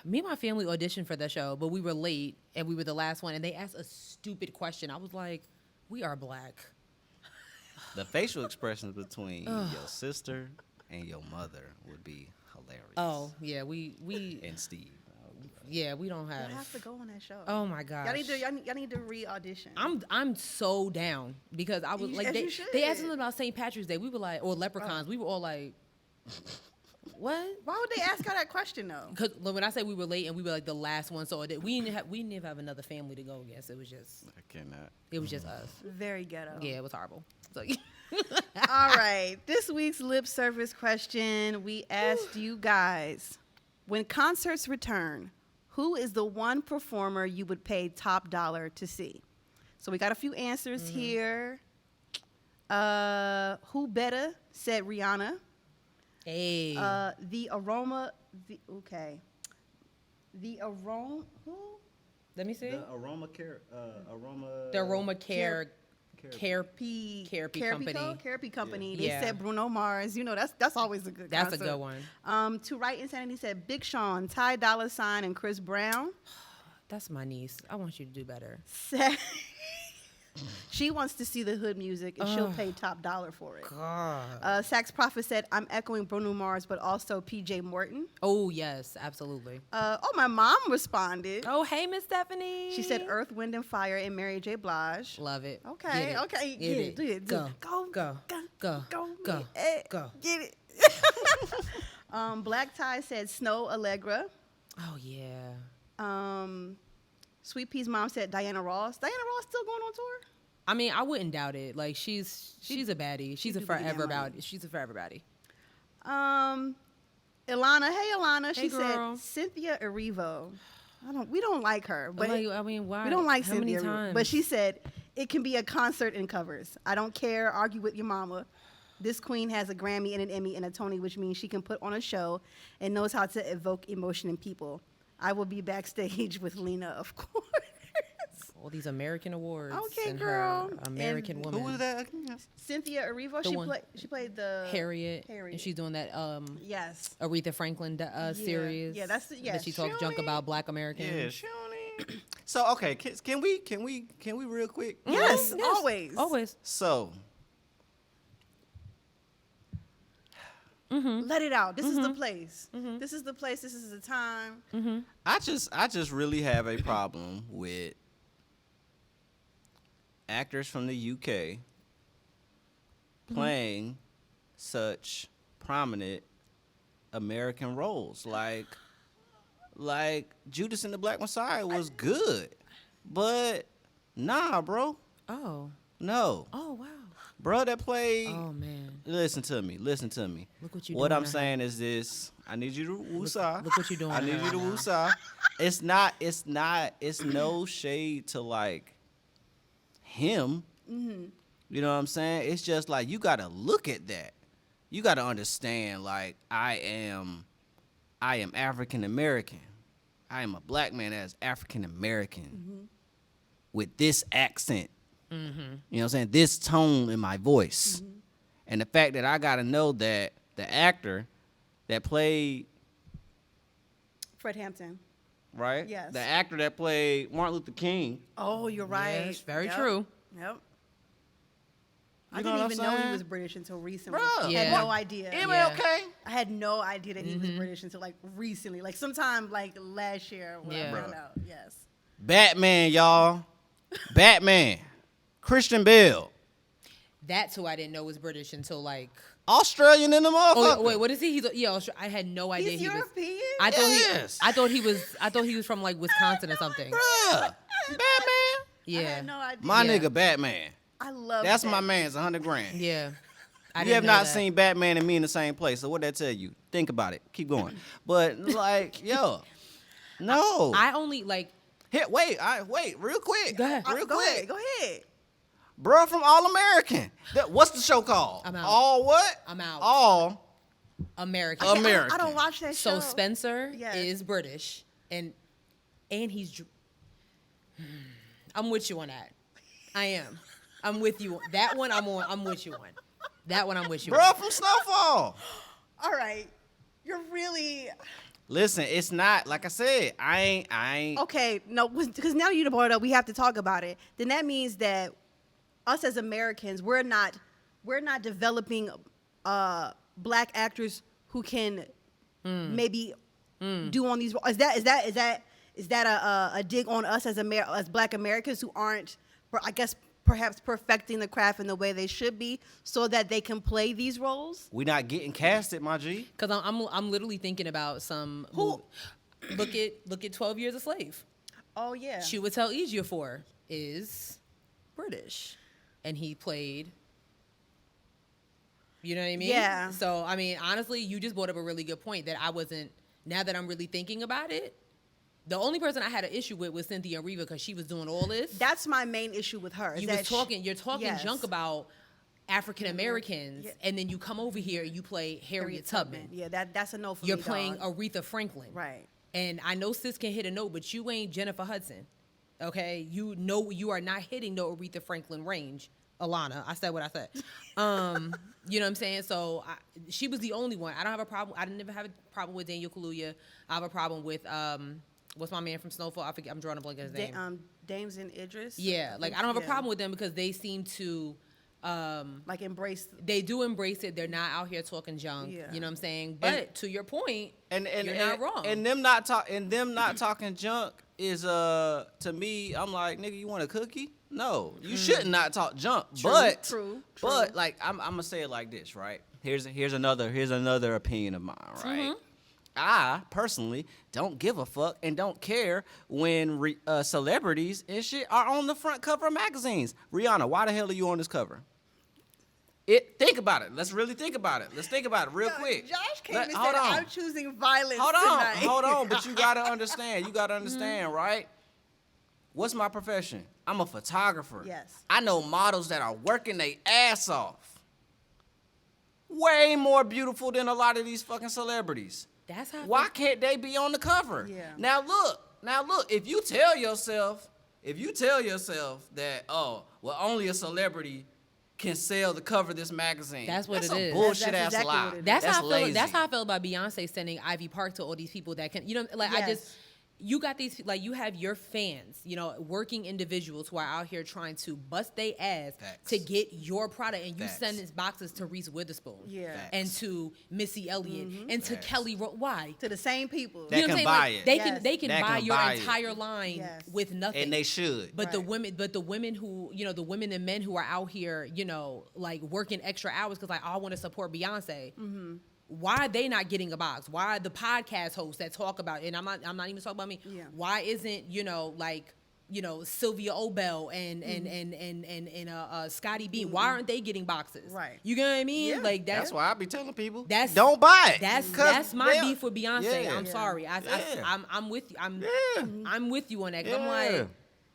S2: Me and my family auditioned for the show, but we were late and we were the last one, and they asked a stupid question. I was like, "We are black."
S3: The facial expressions between your sister and your mother would be hilarious.
S2: Oh yeah, we
S3: And Steve.
S2: yeah we don't
S1: You
S2: have.
S1: have to go on that show.
S2: Oh my gosh.
S1: Y'all need to re-audition.
S2: I'm so down because I was
S1: You-
S2: like
S1: as
S2: they
S1: you should.
S2: asked us about St. Patrick's Day. We were like, or leprechauns. We were all like, what?
S1: Why would they ask her that question though?
S2: Because when I say we were late and we were like the last one, so that we didn't have another family to go against. It was just us.
S1: Very ghetto.
S2: Yeah, it was horrible. So
S1: All right. This week's lip service question, we asked you guys, when concerts return, who is the one performer you would pay top dollar to see? So we got a few answers here. Who better said Rihanna.
S2: hey,
S1: The aroma. Who?
S2: let me see.
S3: aroma care.
S2: The Aroma Care
S1: P.
S2: Carapy Company.
S1: Carapy Company. They
S2: Yeah.
S1: said Bruno Mars. You know, that's always a good
S2: That's
S1: concert.
S2: a good one.
S1: To Right Insanity said Big Sean, Ty Dolla $ign, and Chris Brown.
S2: That's my niece. I want you to do better.
S1: Said she wants to see the hood music and she'll pay top dollar for it.
S2: God.
S1: Sax Prophet said, I'm echoing Bruno Mars, but also PJ Morton.
S2: Oh yes, absolutely.
S1: My mom responded.
S2: Oh hey, Miss Stephanie.
S1: She said Earth, Wind, and Fire and Mary J. Blige.
S2: Love it.
S1: Okay,
S2: Get it.
S1: okay.
S2: Get it.
S1: Do it.
S2: Go.
S1: Go.
S2: Go. Go.
S1: Go.
S2: Go. Go.
S1: Get it. Black Tie said Snow Allegra.
S2: Oh yeah.
S1: Sweet Pea's mom said Diana Ross. Diana Ross still going on tour?
S2: I mean, I wouldn't doubt it. Like she's a baddie. She's a
S1: do get that
S2: forever
S1: money.
S2: baddie. She's a forever baddie.
S1: Ilana, hey Ilana, she
S2: Hey, girl.
S1: said Cynthia Erivo. We don't like her, but
S2: Like, I mean, why?
S1: we don't like
S2: How many
S1: Cynthia.
S2: times?
S1: But she said it can be a concert in covers. I don't care. Argue with your mama. This queen has a Grammy and an Emmy and a Tony, which means she can put on a show and knows how to evoke emotion in people. I will be backstage with Lena, of course.
S2: all these American awards.
S1: Okay,
S2: and
S1: girl.
S2: Her American
S1: And
S2: woman.
S3: Who was that?
S1: Cynthia Erivo,
S2: The one.
S1: she played the
S2: Harriet.
S1: Harriet.
S2: And she's doing that
S1: Yes.
S2: Aretha Franklin series.
S1: Yeah, that's the- yeah,
S2: That she talks junk
S1: Shawnee.
S2: about Black Americans.
S3: Yeah, Shawnee. So okay, can we real quick?
S1: Yes,
S2: Yes,
S1: always.
S2: Always.
S3: So
S1: Let it out. This is the place. This is the place. This is the time.
S3: I just really have a problem with actors from the UK playing such prominent American roles. Like Judas and the Black Messiah was good, but nah, bro,
S2: Oh.
S3: no,
S2: Oh wow.
S3: bro, that played.
S2: Oh man.
S3: Listen to me.
S2: Look what you
S3: What
S2: doing
S3: I'm
S2: to her.
S3: saying is this. I need you to woosah.
S2: Look what you're doing
S3: I
S2: to
S3: need
S2: her
S3: you to
S2: now.
S3: woosah. It's no shade to like him. You know what I'm saying? It's just like you gotta look at that. You gotta understand like I am African American. I am a black man that is African American with this accent. You know what I'm saying? This tone in my voice. And the fact that I got to know that the actor that played,
S1: Fred Hampton.
S3: right?
S1: Yes.
S3: The actor that played Martin Luther King.
S1: Oh, you're right.
S2: Yes, very
S1: Yep.
S2: true.
S1: Yep. I
S3: You know
S1: didn't
S3: what
S1: even
S3: I'm
S1: know he
S3: saying?
S1: was British until recently.
S3: Bruh.
S1: I
S2: Yeah.
S1: had no idea.
S3: Am
S2: Yeah.
S3: I okay?
S1: I had no idea that he was British until like recently, like sometime like last year when
S2: Yeah.
S1: I found out. Yes.
S3: Batman, y'all. Batman. Christian Bale.
S2: That's who I didn't know was British until like.
S3: Australian in the motherfucker.
S2: Oh wait, what is he? I had no idea
S1: He's
S2: he was.
S1: European.
S2: I thought
S3: Yes.
S2: he was from like Wisconsin or something.
S3: Bruh. Batman.
S2: Yeah.
S1: I had no idea.
S3: My
S2: Yeah.
S3: nigga Batman.
S1: I love
S3: That's
S1: that.
S3: my man's $100 grand.
S2: Yeah. I
S3: You
S2: didn't
S3: have
S2: know
S3: not
S2: that.
S3: seen Batman and me in the same place. So what that tell you? Think about it. Keep going. But like, yo, no.
S2: I only like.
S3: Here, wait, real quick.
S2: Go ahead.
S3: Real
S1: Go
S3: quick.
S1: ahead. Go ahead.
S3: Bruh from All American. What's the show called?
S2: I'm out.
S3: All what?
S2: I'm out.
S3: All
S2: American.
S3: American.
S1: I don't watch that show.
S2: So Spencer
S1: Yes.
S2: is British, and he's. I'm with you on that. I am. I'm with you. That one I'm on. I'm with you on. That one I'm with you.
S3: Bruh
S2: on.
S3: from Snowfall.
S1: All right. You're really
S3: Listen, it's not like I said. I ain't.
S1: okay. No, because now you brought it up, we have to talk about it. Then that means that us as Americans, we're not developing black actors who can maybe do on these. Is that a dig on us as black Americans who aren't, I guess, perhaps perfecting the craft in the way they should be, so that they can play these roles?
S3: We not getting casted, my G.
S2: Because I'm literally thinking about some.
S1: Who?
S2: Look at 12 Years a Slave.
S1: Oh yeah.
S2: Chiwetel Ejiofor is British, and he played. You know what I mean?
S1: Yeah.
S2: So I mean, honestly, you just brought up a really good point that I wasn't. Now that I'm really thinking about it, the only person I had an issue with was Cynthia Erivo because she was doing all this.
S1: That's my main issue with her. is
S2: You're
S1: that
S2: talking
S1: yes.
S2: junk about African Americans,
S1: Yeah.
S2: and then you come over here and you play Harriet Tubman.
S1: Yeah, that's a no for
S2: You're
S1: me.
S2: playing
S1: dog.
S2: Aretha Franklin.
S1: Right.
S2: And I know sis can hit a note, but you ain't Jennifer Hudson. Okay? You know you are not hitting the Aretha Franklin range. Alana, I said what I said. You know what I'm saying? So she was the only one. I don't have a problem. I didn't ever have a problem with Daniel Kaluuya. I have a problem with what's my man from Snowfall? I forget. I'm drawing a blank on his name.
S1: Dames and Idris.
S2: Yeah, like I don't have a problem with them because they seem to
S1: like embrace.
S2: they do embrace it. They're not out here talking junk.
S1: Yeah.
S2: You know what I'm saying? But to your point, you're not wrong.
S3: And them not talking junk is to me. I'm like, nigga, you want a cookie? No, you shouldn't not talk junk.
S1: True.
S3: But like I'm gonna say it like this, right? Here's another opinion of mine, right? I personally don't give a fuck and don't care when celebrities and shit are on the front cover of magazines. Rihanna, why the hell are you on this cover? Think about it. Let's really think about it. Let's think about it real quick.
S1: Josh came and said,
S3: hold on.
S1: I'm choosing violence
S3: Hold
S1: tonight.
S3: on. But you gotta understand, right? What's my profession? I'm a photographer.
S1: Yes.
S3: I know models that are working their ass off. Way more beautiful than a lot of these fucking celebrities.
S2: That's how.
S3: Why can't they be on the cover?
S1: Yeah.
S3: Now look, if you tell yourself that, oh, well, only a celebrity can sell the cover of this magazine.
S2: That's what it
S3: a
S2: is.
S3: bullshit
S1: That's
S3: ass
S1: exactly
S3: lie.
S1: what it is.
S2: That's how I
S3: lazy.
S2: feel. That's how I feel about Beyonce sending Ivy Park to all these people that can. You know, like I just.
S1: Yes.
S2: You got these, like, you have your fans, you know, working individuals who are out here trying to bust their ass
S3: Facts.
S2: to get your product, and you
S3: Facts.
S2: send these boxes to Reese Witherspoon,
S1: Yeah.
S3: Facts.
S2: and to Missy Elliott, and to
S3: Facts.
S2: Kelly. Why?
S1: To the same people.
S3: That
S2: You know what
S3: can
S2: I'm saying?
S3: buy
S2: Like,
S3: it.
S2: They
S1: Yes.
S2: can they can
S3: That
S2: buy
S3: can
S2: your
S3: buy it.
S2: entire line
S1: Yes.
S2: with nothing.
S3: And they should.
S2: But the
S1: Right.
S2: women who, you know, the women and men who are out here, you know, like working extra hours because like, I want to support Beyonce. Why are they not getting a box? Why are the podcast hosts that talk about it? And I'm not even talking about me.
S1: Yeah.
S2: Why isn't, you know, like, you know, Sylvia Obel and Scotty Beam? Why aren't they getting boxes?
S1: Right.
S2: You get what I mean?
S1: Yeah.
S2: Like
S3: That's why I be telling people,
S2: That's-
S3: don't buy it.
S2: That's
S3: 'Cause
S2: my
S3: they'll-
S2: beef with Beyonce.
S3: Yeah.
S2: I'm
S1: Yeah.
S2: sorry.
S3: Yeah.
S2: I'm with you.
S3: Yeah.
S2: I'm with you on that. 'Cause I'm
S3: Yeah.
S2: like,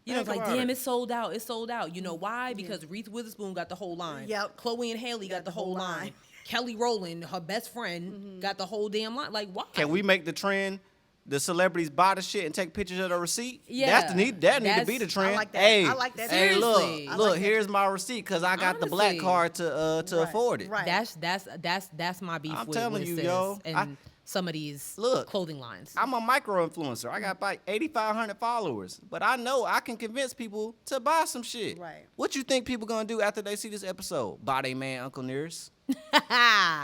S2: you know, it's
S3: Think
S2: like,
S3: about
S2: damn,
S3: it.
S2: it's sold out. It's sold out. You know why? Because Reese Witherspoon got the whole line.
S1: Yep.
S2: Chloe and Haley got the whole line. Kelly Rowland, her best friend, got the whole damn line. Like, why?
S3: Can we make the trend? The celebrities buy the shit and take pictures of the receipt.
S2: Yeah.
S3: That need to be the trend.
S1: I like that.
S3: Hey,
S1: I like that.
S3: Hey,
S2: Seriously. I
S3: look,
S1: like that.
S3: here's my receipt because I got the black
S2: Honestly.
S3: card to afford it.
S1: Right.
S2: That's my beef
S3: I'm
S2: with
S3: telling
S2: with
S3: you,
S2: sis
S3: yo.
S2: and some of these
S3: Look,
S2: clothing lines.
S3: I'm a micro influencer. I got like 8,500 followers, but I know I can convince people to buy some shit.
S1: Right.
S3: What you think people gonna do after they see this episode? Buy they man Uncle Nearest?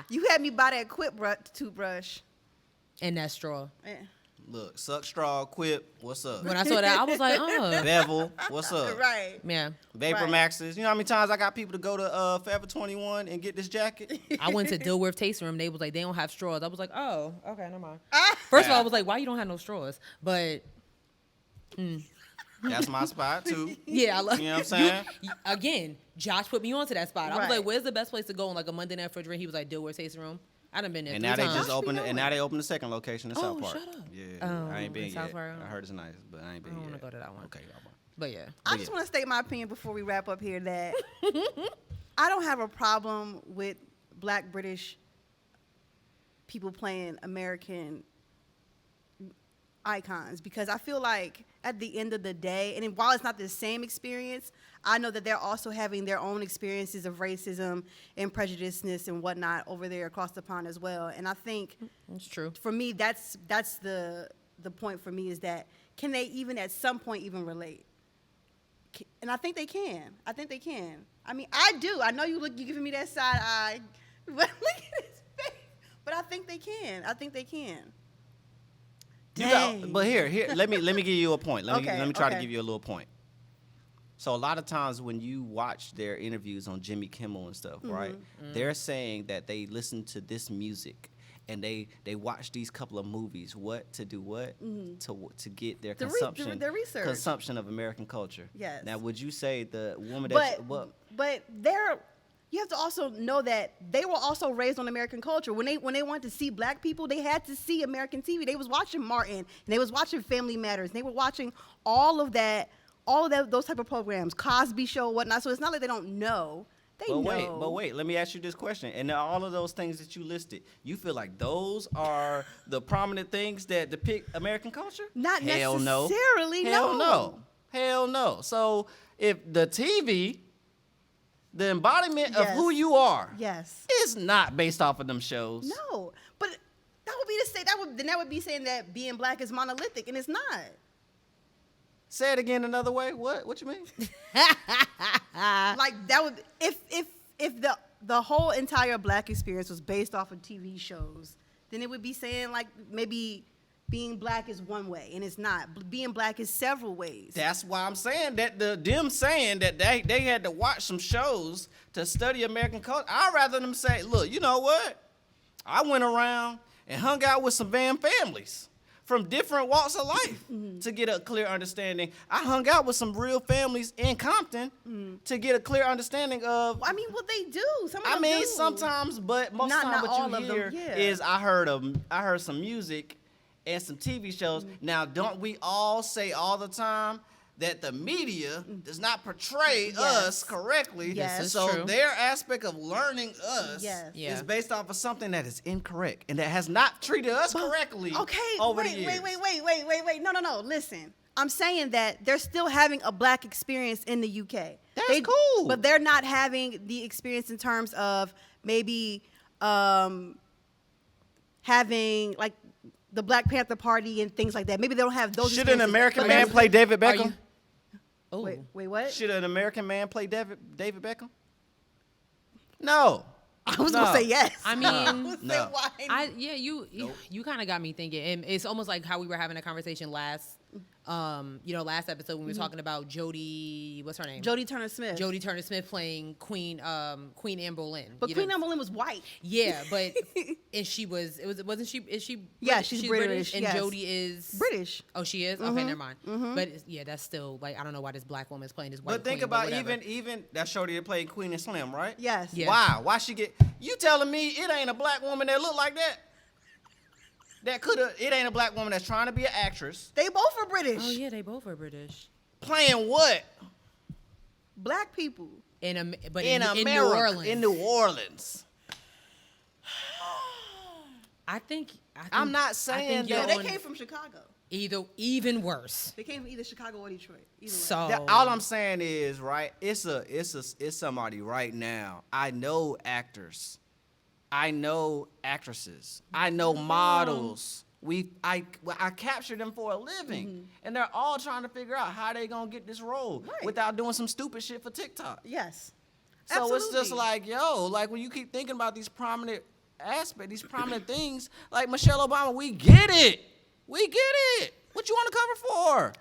S1: You had me buy that toothbrush.
S2: And that straw.
S1: Eh.
S3: Look, suck straw, quip. What's up?
S2: When I saw that, I was like,
S3: Bevel. What's up?
S1: Right.
S2: yeah.
S3: Vapor
S1: Right.
S3: Maxes. You know how many times I got people to go to Forever 21 and get this jacket?
S2: I went to Dilworth Tasting Room. They was like, they don't have straws. I was like, oh, okay, never mind. First of all, I was like, why you don't have no straws? But
S3: That's my spot too.
S2: Yeah, I love.
S3: You know what I'm saying?
S2: Again, Josh put me onto that spot. I was
S1: Right.
S2: like, "Where's the best place to go on like a Monday night for a drink?" He was like, "Dilworth Tasting Room." I done been there
S3: And
S2: 3
S3: now they
S2: times.
S3: just
S1: Josh be
S3: opened,
S1: knowing.
S3: and now they opened the second location in South
S2: Oh,
S3: Park.
S2: shut up.
S3: Yeah,
S2: Oh,
S3: I ain't been
S2: in South
S3: yet.
S2: Park?
S3: I heard it's nice, but I ain't been
S2: I
S3: yet.
S2: want to go to that one.
S3: Okay,
S2: But yeah,
S1: I just want to state my opinion before we wrap up here that I don't have a problem with Black British people playing American icons because I feel like at the end of the day, and while it's not the same experience, I know that they're also having their own experiences of racism and prejudiceness and whatnot over there across the pond as well. And I think
S2: it's true.
S1: for me, that's the point for me is that can they even at some point even relate? And I think they can. I think they can. I mean, I do. I know you giving me that side eye, but look at his face. But I think they can. I think they can. Dang.
S3: But here, let me give you a point. Let me try to
S1: okay.
S3: give you a little point. So a lot of times when you watch their interviews on Jimmy Kimmel and stuff, right? They're saying that they listen to this music and they watch these couple of movies. What to do? What to get their consumption?
S1: Their research.
S3: Consumption of American culture.
S1: Yes.
S3: Now, would you say the woman
S1: But you have to also know that they were also raised on American culture. When they wanted to see Black people, they had to see American TV. They was watching Martin, and they was watching Family Matters, and they were watching all of those type of programs, Cosby Show, whatnot. So it's not like they don't know. They know.
S3: But wait, let me ask you this question. And all of those things that you listed, you feel like those are the prominent things that depict American culture?
S1: Not
S3: Hell no.
S1: necessarily,
S3: Hell
S1: no.
S3: no. Hell no. So if the TV, the embodiment of
S1: Yes.
S3: who you are,
S1: Yes.
S3: is not based off of them shows.
S1: No, but that would be to say that would be saying that being Black is monolithic, and it's not.
S3: Say it again another way. What you mean?
S1: Like that would if the whole entire Black experience was based off of TV shows, then it would be saying like maybe being Black is one way, and it's not. Being Black is several ways.
S3: That's why I'm saying that them saying that they had to watch some shows to study American culture. I'd rather them say, look, you know what? I went around and hung out with some Van families from different walks of life to get a clear understanding. I hung out with some real families in Compton to get a clear understanding of.
S1: I mean, what they do. Some of
S3: I
S1: them
S3: mean,
S1: do.
S3: sometimes, but most of the time
S1: Not all
S3: what
S1: of
S3: you hear
S1: them, yeah.
S3: is I heard some music and some TV shows. Now, don't we all say all the time that the media does not portray us correctly?
S1: Yes. This is
S3: so
S2: true.
S3: their aspect of learning us
S1: Yes.
S2: Yeah.
S3: is based off of something that is incorrect and that has not treated us correctly
S1: Okay,
S3: over
S1: wait,
S3: the years.
S1: wait. No. Listen, I'm saying that they're still having a Black experience in the UK.
S3: That's cool.
S1: But they're not having the experience in terms of maybe having like the Black Panther Party and things like that. Maybe they don't have those.
S3: Should an
S1: experiences,
S3: American
S1: but
S3: man
S1: that's-
S3: play David
S2: Are
S3: Beckham?
S2: you- Oh,
S1: Wait, what?
S3: Should an American man play David Beckham? No.
S1: I was
S3: No.
S1: gonna say yes.
S2: I mean,
S1: I was gonna say
S3: No.
S1: why?
S2: You kind of got me thinking, and it's almost like how we were having a conversation last episode when we were talking about Jodie, what's her name?
S1: Jodie Turner Smith.
S2: Jodie Turner Smith playing Queen Anne Boleyn.
S1: But
S2: you
S1: Queen
S2: know?
S1: Anne Boleyn was white.
S2: Yeah, but and she wasn't she? Is she?
S1: Yeah, she's British,
S2: and
S1: yes.
S2: Jodie is
S1: British.
S2: Oh, she is. Okay, never mind. But yeah, that's still like I don't know why this Black woman is playing this white.
S3: But think
S2: queen,
S3: about
S2: whatever.
S3: even that shorty that played Queen and Slim, right?
S1: Yes.
S2: Yeah.
S3: Why she get? You telling me it ain't a Black woman that look like that? It ain't a Black woman that's trying to be an actress.
S1: They both are British.
S2: Oh yeah, they both are British.
S3: Playing what?
S1: Black people.
S2: In
S3: America,
S2: New Orleans.
S3: In New Orleans.
S2: I think
S3: I'm not saying
S2: you're
S3: that-
S1: No,
S2: on
S1: they came from Chicago.
S2: even worse.
S1: They came from either Chicago or Detroit. Either way.
S2: So
S3: All I'm saying is, right, it's somebody right now. I know actors. I know actresses. I know models. I capture them for a living. And they're all trying to figure out how they gonna get this role
S1: Right.
S3: without doing some stupid shit for TikTok.
S1: Yes.
S3: So it's just
S1: Absolutely.
S3: like, yo, like when you keep thinking about these prominent aspects, these prominent things, like Michelle Obama, we get it. We get it. What you want to cover for?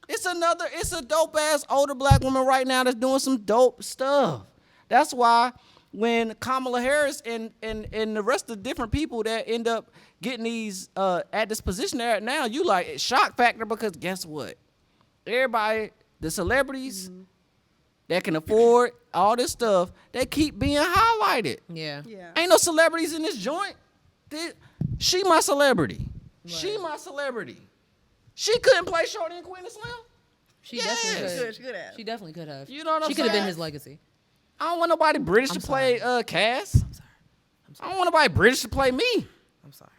S3: It's a dope ass older Black woman right now that's doing some dope stuff. That's why when Kamala Harris and the rest of the different people that end up getting these at this position they're at now, you like it's shock factor because guess what? everybody, the celebrities that can afford all this stuff, they keep being highlighted.
S2: Yeah.
S1: Yeah.
S3: Ain't no celebrities in this joint. She my celebrity.
S2: Right.
S3: She my celebrity. She couldn't play Shorty and Queen of Slim.
S2: She
S3: Yes.
S2: definitely could.
S1: She could have.
S2: She definitely could have.
S3: You know what I'm
S2: She could have been
S3: saying?
S2: his legacy.
S3: I don't want nobody British
S2: I'm
S3: to play Cass.
S2: I'm sorry.
S3: I don't want nobody British to play me.
S2: I'm sorry.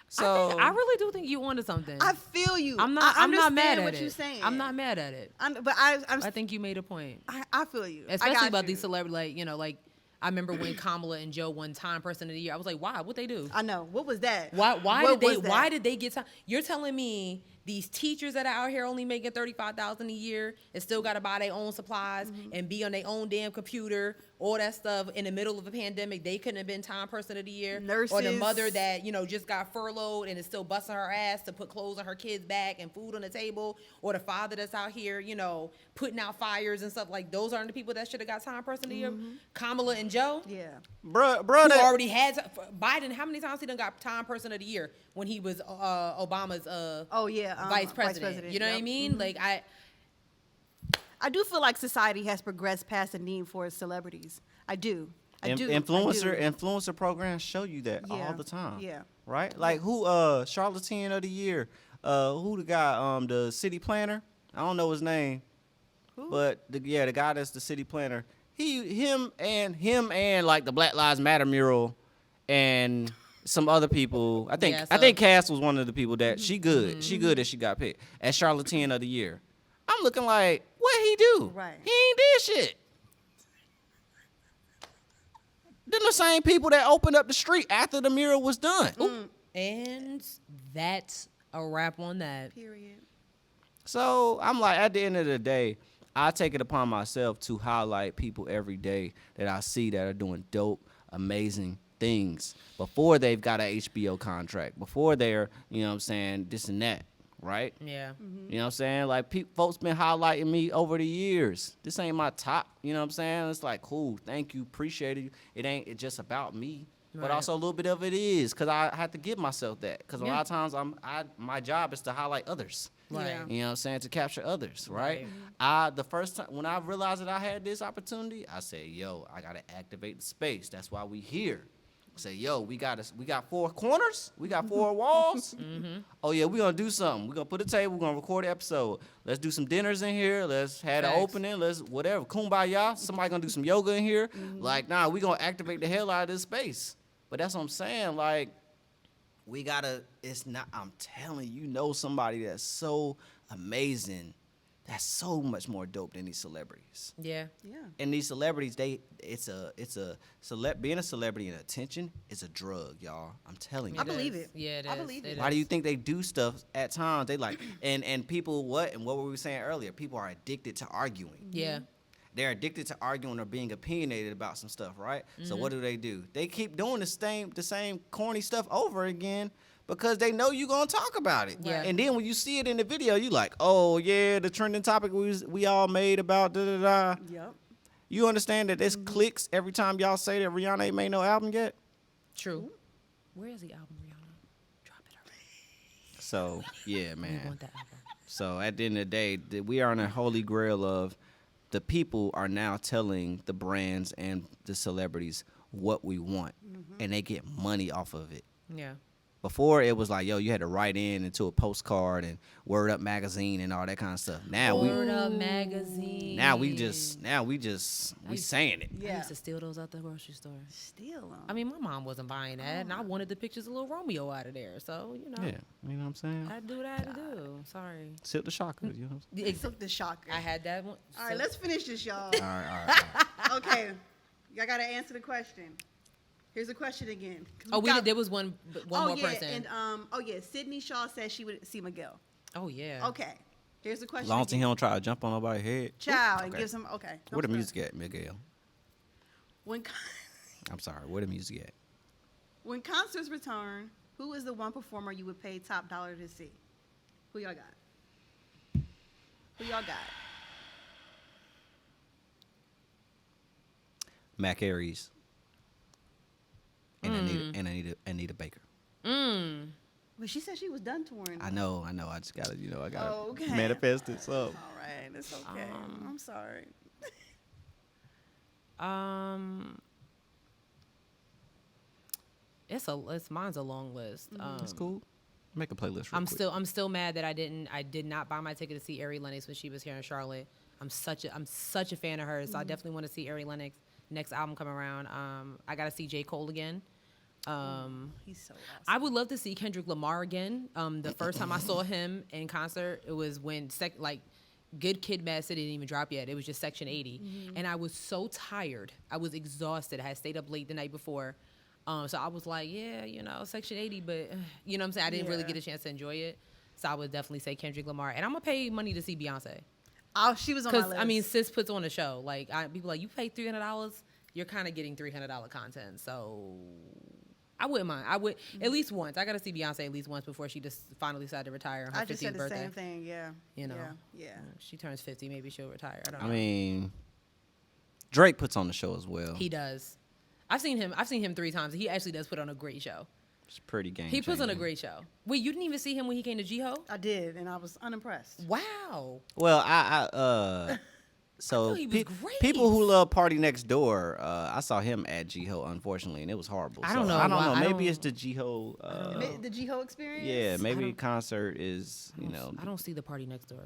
S3: So
S2: I really do think you wanted something.
S1: I feel you.
S2: I'm
S1: I
S2: not mad
S1: understand
S2: at
S1: what
S2: it.
S1: you're saying.
S2: I'm not mad at it.
S1: But I'm
S2: I think you made a point.
S1: I feel you. I
S2: Especially
S1: got
S2: about
S1: you.
S2: these celebrities, like, you know, like I remember when Kamala and Joe won Time Person of the Year. I was like, why? What they do?
S1: I know. What was that?
S2: Why
S1: What was that?
S2: why did they get time? You're telling me these teachers that are out here only making $35,000 a year and still got to buy their own supplies and be on their own damn computer, all that stuff in the middle of a pandemic, they couldn't have been Time Person of the Year. Or the
S1: Nurses.
S2: mother that, you know, just got furloughed and is still busting her ass to put clothes on her kids' back and food on the table. Or the father that's out here, you know, putting out fires and stuff. Like, those aren't the people that should have got Time Person of the Year. Kamala and Joe.
S1: Yeah.
S3: bruh,
S2: Who
S3: that,
S2: already had Biden? How many times he done got Time Person of the Year when he was Obama's
S1: Oh yeah.
S2: vice president? You know what I
S1: Yep.
S2: mean? Like
S1: I do feel like society has progressed past the need for celebrities. I do.
S3: influencer programs show you that
S1: Yeah.
S3: all the time.
S1: Yeah.
S3: Right? Like who Charlatan of the Year, who the guy the city planner? I don't know his name.
S1: Who?
S3: But the guy that's the city planner, him and like the Black Lives Matter mural and some other people. I think
S2: Yeah,
S3: I
S2: so-
S3: think Cass was one of the people that she good. She good that she got picked as Charlatan of the Year. I'm looking like, what he do?
S1: Right.
S3: He ain't did shit. Them the same people that opened up the street after the mural was done.
S2: and that's a wrap on that.
S1: Period.
S3: So I'm like, at the end of the day, I take it upon myself to highlight people every day that I see that are doing dope, amazing things before they've got an HBO contract, before they're, you know what I'm saying, this and that, right?
S2: Yeah.
S3: You know what I'm saying? Like, folks been highlighting me over the years. This ain't my top, you know what I'm saying? It's like, cool, thank you, appreciate it. It ain't just about me. But
S2: Right.
S3: also a little bit of it is, because I have to give myself that. Because a
S2: Yeah.
S3: lot of times my job is to highlight others.
S2: Right.
S1: Yeah.
S3: You know what I'm saying? To capture others, right? The first time when I realized that I had this opportunity, I said, yo, I gotta activate the space. That's why we here. Say, yo, we got 4 corners, we got 4 walls. Oh yeah, we gonna do something. We gonna put a table, we gonna record an episode. Let's do some dinners in here. Let's have an
S2: Facts.
S3: opening. Let's whatever. Kumbaya. Somebody gonna do some yoga in here. Like, nah, we gonna activate the hell out of this space. But that's what I'm saying. Like, we gotta. It's not. I'm telling you, know somebody that's so amazing. That's so much more dope than these celebrities.
S2: Yeah.
S1: Yeah.
S3: And these celebrities, being a celebrity and attention is a drug, y'all. I'm telling you.
S1: I believe it.
S2: Yeah, it
S1: I
S2: is.
S1: believe it.
S3: Why do you think they do stuff at times? They like, and people, what were we saying earlier? People are addicted to arguing.
S2: Yeah.
S3: They're addicted to arguing or being opinionated about some stuff, right? So what do? They keep doing the same corny stuff over again because they know you're gonna talk about it.
S2: Yeah.
S3: And then when you see it in the video, you like, oh yeah, the trending topic we all made about da da da.
S1: Yep.
S3: You understand that this clicks every time y'all say that Rihanna ain't made no album yet?
S2: True. Where is the album, Rihanna? Drop it already.
S3: So yeah,
S2: We
S3: man.
S2: want that album.
S3: So at the end of the day, we are in a holy grail of the people are now telling the brands and the celebrities what we want, and they get money off of it.
S2: Yeah.
S3: Before it was like, yo, you had to write into a postcard and Word Up magazine and all that kind of stuff. Now
S2: Word Up magazine.
S3: we saying it.
S2: I
S1: Yeah.
S2: used to steal those out the grocery store.
S1: Still.
S2: I mean, my mom wasn't buying that, and I wanted the pictures of little Romeo out of there. So, you know,
S3: Yeah, you know what I'm saying?
S2: I had to do what I had to do. Sorry.
S3: Silk the shocker, you know what I'm saying?
S2: Ex-
S1: Took the shocker.
S2: I had that one.
S1: All right, let's finish this, y'all.
S3: All right.
S1: Okay. Y'all got to answer the question. Here's the question again. 'Cause
S2: Oh,
S1: got-
S2: there was one more
S1: yeah,
S2: person.
S1: And Sydney Shaw said she would see Miguel.
S2: Oh, yeah.
S1: Okay. Here's the question.
S3: Long as he
S1: again.
S3: don't try to jump on nobody's head.
S1: Child, and
S3: Okay.
S1: give some. Okay.
S3: Where the
S1: Don't
S3: music at, Miguel?
S1: When
S3: I'm sorry, where the music at?
S1: when concerts return, who is the one performer you would pay top dollar to see? Who y'all got? Who y'all got?
S3: Mac Aries. And Anita Baker.
S2: Mm.
S1: But she said she was done touring.
S3: I know. I just gotta, I gotta
S1: okay.
S3: manifest it. So
S1: All right, it's okay. I'm sorry.
S2: Mine's a long list.
S3: it's cool. Make a playlist.
S2: I'm still mad that I did not buy my ticket to see Ari Lennox when she was here in Charlotte. I'm such a fan of hers, so I definitely want to see Ari Lennox next album come around. I gotta see J. Cole again.
S1: He's so awesome.
S2: I would love to see Kendrick Lamar again. The first time I saw him in concert, it was when Good Kid, Mad City didn't even drop yet. It was just Section 80, and I was so tired. I was exhausted. I had stayed up late the night before. So I was like, Section 80, but you know what I'm saying? I didn't really get a chance to enjoy it. So I would definitely say Kendrick Lamar. And I'm going to pay money to see Beyonce.
S1: Oh, she was on my list.
S2: Because, I mean, sis puts on a show. Like, people like, you pay $300, you're kind of getting $300 content. So I wouldn't mind. I would, at least once. I got to see Beyonce at least once before she just finally decided to retire on her 50th birthday.
S1: I just said the same thing, yeah. Yeah.
S2: She turns 50, maybe she'll retire. I don't know.
S3: I mean, Drake puts on the show as well.
S2: He does. I've seen him 3 times. He actually does put on a great show.
S3: It's pretty game.
S2: He puts on a great show. Wait, you didn't even see him when he came to Jiho?
S1: I did, and I was unimpressed.
S2: Wow.
S3: Well, so
S2: he was great.
S3: people who love Party Next Door, I saw him at Jiho, unfortunately, and it was horrible.
S2: I don't know.
S3: I don't know.
S2: I
S3: Maybe
S2: don't-
S3: it's the Jiho.
S1: The Jiho experience?
S3: Yeah, maybe concert is,
S2: I don't see the Party Next Door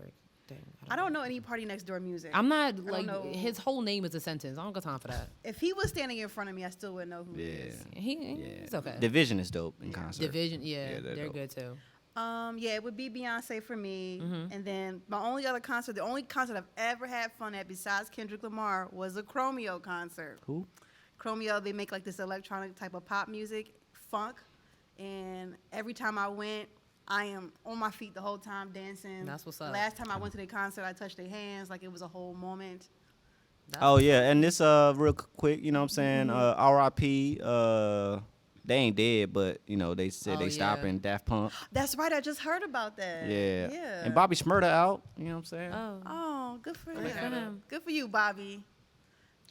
S2: thing.
S1: I don't know any Party Next Door music.
S2: I'm not
S1: don't know.
S2: his whole name is a sentence. I don't got time for that.
S1: If he was standing in front of me, I still wouldn't know who he is.
S2: He's okay.
S3: Division is dope in concert.
S2: Division,
S3: they're
S2: they're
S3: dope.
S2: good too.
S1: Yeah, it would be Beyonce for me. And then my only other concert, the only concert I've ever had fun at besides Kendrick Lamar was a Chromeo concert.
S3: Who?
S1: Chromeo, they make like this electronic type of pop music, funk. And every time I went, I am on my feet the whole time dancing.
S2: That's what's up.
S1: Last time I went to their concert, I touched their hands like it was a whole moment.
S3: Oh yeah, and this real quick, you know what I'm saying? R.I.P. They ain't dead, but they said they stopping Daft Punk.
S1: That's right, I just heard about that.
S3: Yeah.
S1: Yeah.
S3: And Bobby Shmurda out, you know what I'm saying?
S1: Oh, good for
S2: Good for
S1: him.
S2: him.
S1: Good for you, Bobby.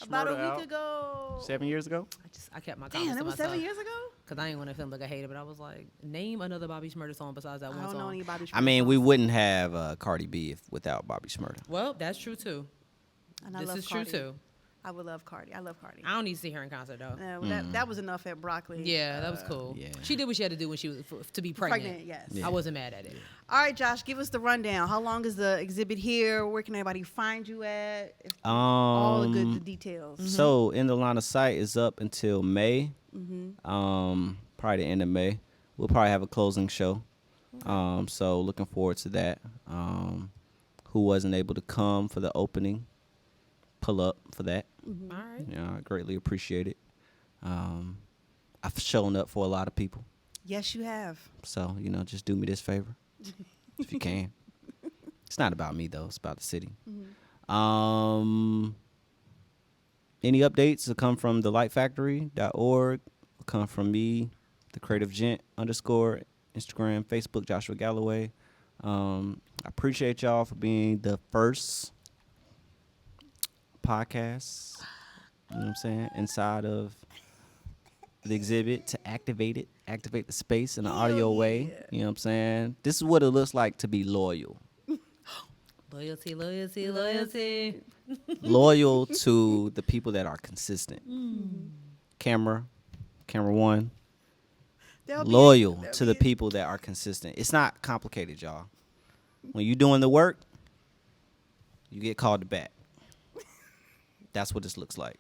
S1: About a
S3: Shmurda out.
S1: week ago.
S3: 7 years ago?
S2: I kept my comments
S1: Damn,
S2: to
S1: that was
S2: myself.
S1: 7 years ago?
S2: Because I ain't want to feel like I hated, but I was like, name another Bobby Shmurda song besides that
S1: I
S2: one
S1: don't
S2: song.
S1: know any Bobby Shmurda
S3: I mean, we
S1: songs.
S3: wouldn't have Cardi B without Bobby Shmurda.
S2: Well, that's true too.
S1: And I
S2: This
S1: love
S2: is
S1: Cardi.
S2: true too.
S1: I would love Cardi. I love Cardi.
S2: I don't need to see her in concert though.
S1: That was enough at Broccoli.
S2: Yeah, that was cool.
S3: yeah.
S2: She did what she had to do when she was to be pregnant.
S1: Yes.
S3: Yeah.
S2: I wasn't mad at it.
S1: All right, Josh, give us the rundown. How long is the exhibit here? Where can everybody find you at? All the good details.
S3: So In the Line of Sight is up until May. Probably the end of May. We'll probably have a closing show. So looking forward to that. Who wasn't able to come for the opening, pull up for that.
S2: All right.
S3: I greatly appreciate it. I've shown up for a lot of people.
S1: Yes, you have.
S3: So, just do me this favor if you can. It's not about me, though. It's about the city. Any updates will come from thelightfactory.org. Will come from me, the creative gent _ Instagram, Facebook, Joshua Galloway. I appreciate y'all for being the first podcast, you know what I'm saying, inside of the exhibit to activate the space in an audio way. You know what I'm saying? This is what it looks like to be loyal.
S2: Loyalty, loyalty, loyalty.
S3: Loyal to the people that are consistent. Camera one. Loyal to the people that are consistent. It's not complicated, y'all. When you're doing the work, you get called to bat. That's what this looks like.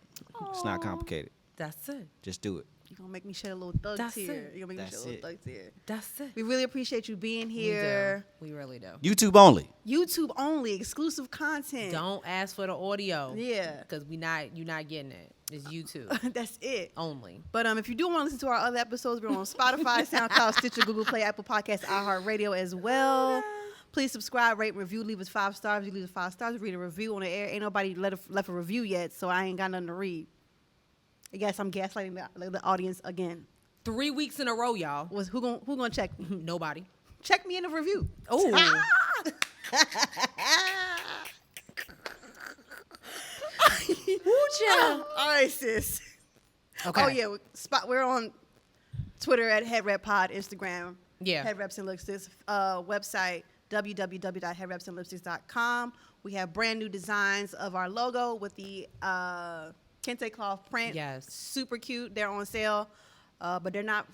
S3: It's not complicated.
S2: That's it.
S3: Just do it.
S1: You're going to make me shed a little thug
S2: That's
S1: tear.
S2: it.
S1: You're going to make me
S3: That's
S1: shed a
S3: it.
S1: little thug tear.
S2: That's it.
S1: We really appreciate you being here.
S2: We really do.
S3: YouTube only.
S1: YouTube only, exclusive content.
S2: Don't ask for the audio.
S1: Yeah.
S2: Because you're not getting it. It's YouTube
S1: That's it.
S2: only.
S1: But if you do want to listen to our other episodes, we're on Spotify, SoundCloud, Stitcher, Google Play, Apple Podcasts, iHeartRadio as well. Please subscribe, rate, review, leave us 5 stars. You leave us 5 stars, read a review on the air. Ain't nobody left a review yet, so I ain't got nothing to read. I guess I'm gaslighting the audience again.
S2: 3 weeks in a row, y'all.
S1: Who gonna check me?
S2: Nobody.
S1: Check me in the review.
S2: Oh.
S1: All right, sis.
S2: Okay.
S1: Oh yeah, we're on Twitter at Headwrap Pod, Instagram
S2: Yeah.
S1: Headwraps and Lipsticks website, www.headwrapsandlipsticks.com. We have brand new designs of our logo with the kente cloth print.
S2: Yes.
S1: Super cute. They're on sale, but they're not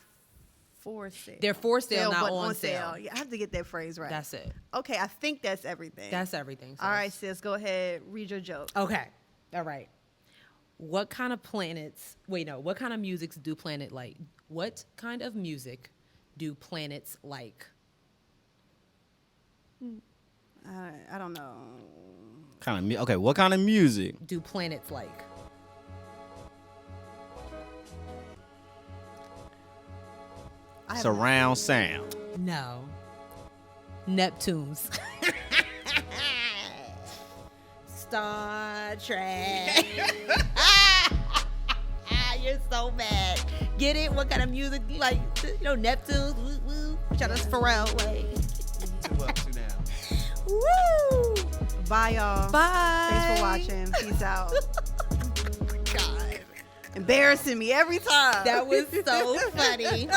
S1: for sale.
S2: They're for sale, not
S1: but
S2: on sale.
S1: Yeah, I have to get that phrase right.
S2: That's it.
S1: Okay, I think that's everything.
S2: That's everything.
S1: All right, sis, go ahead. Read your joke.
S2: Okay. All right. What kind of what kind of music do planet like? What kind of music do planets like?
S1: I don't know.
S3: Okay, what kind of music?
S2: Do planets like?
S3: Surround sound.
S2: No. Neptunes. Star Trek. You're so mad. Get it? What kind of music do you like? Neptunes. Woo woo. Shout out to Pharrell. Wait.
S3: 2 up, 2 down.
S2: Woo.
S1: Bye, y'all.
S2: Bye.
S1: Thanks for watching. Peace out.
S2: God.
S1: Embarrassing me every time.
S2: That was so funny.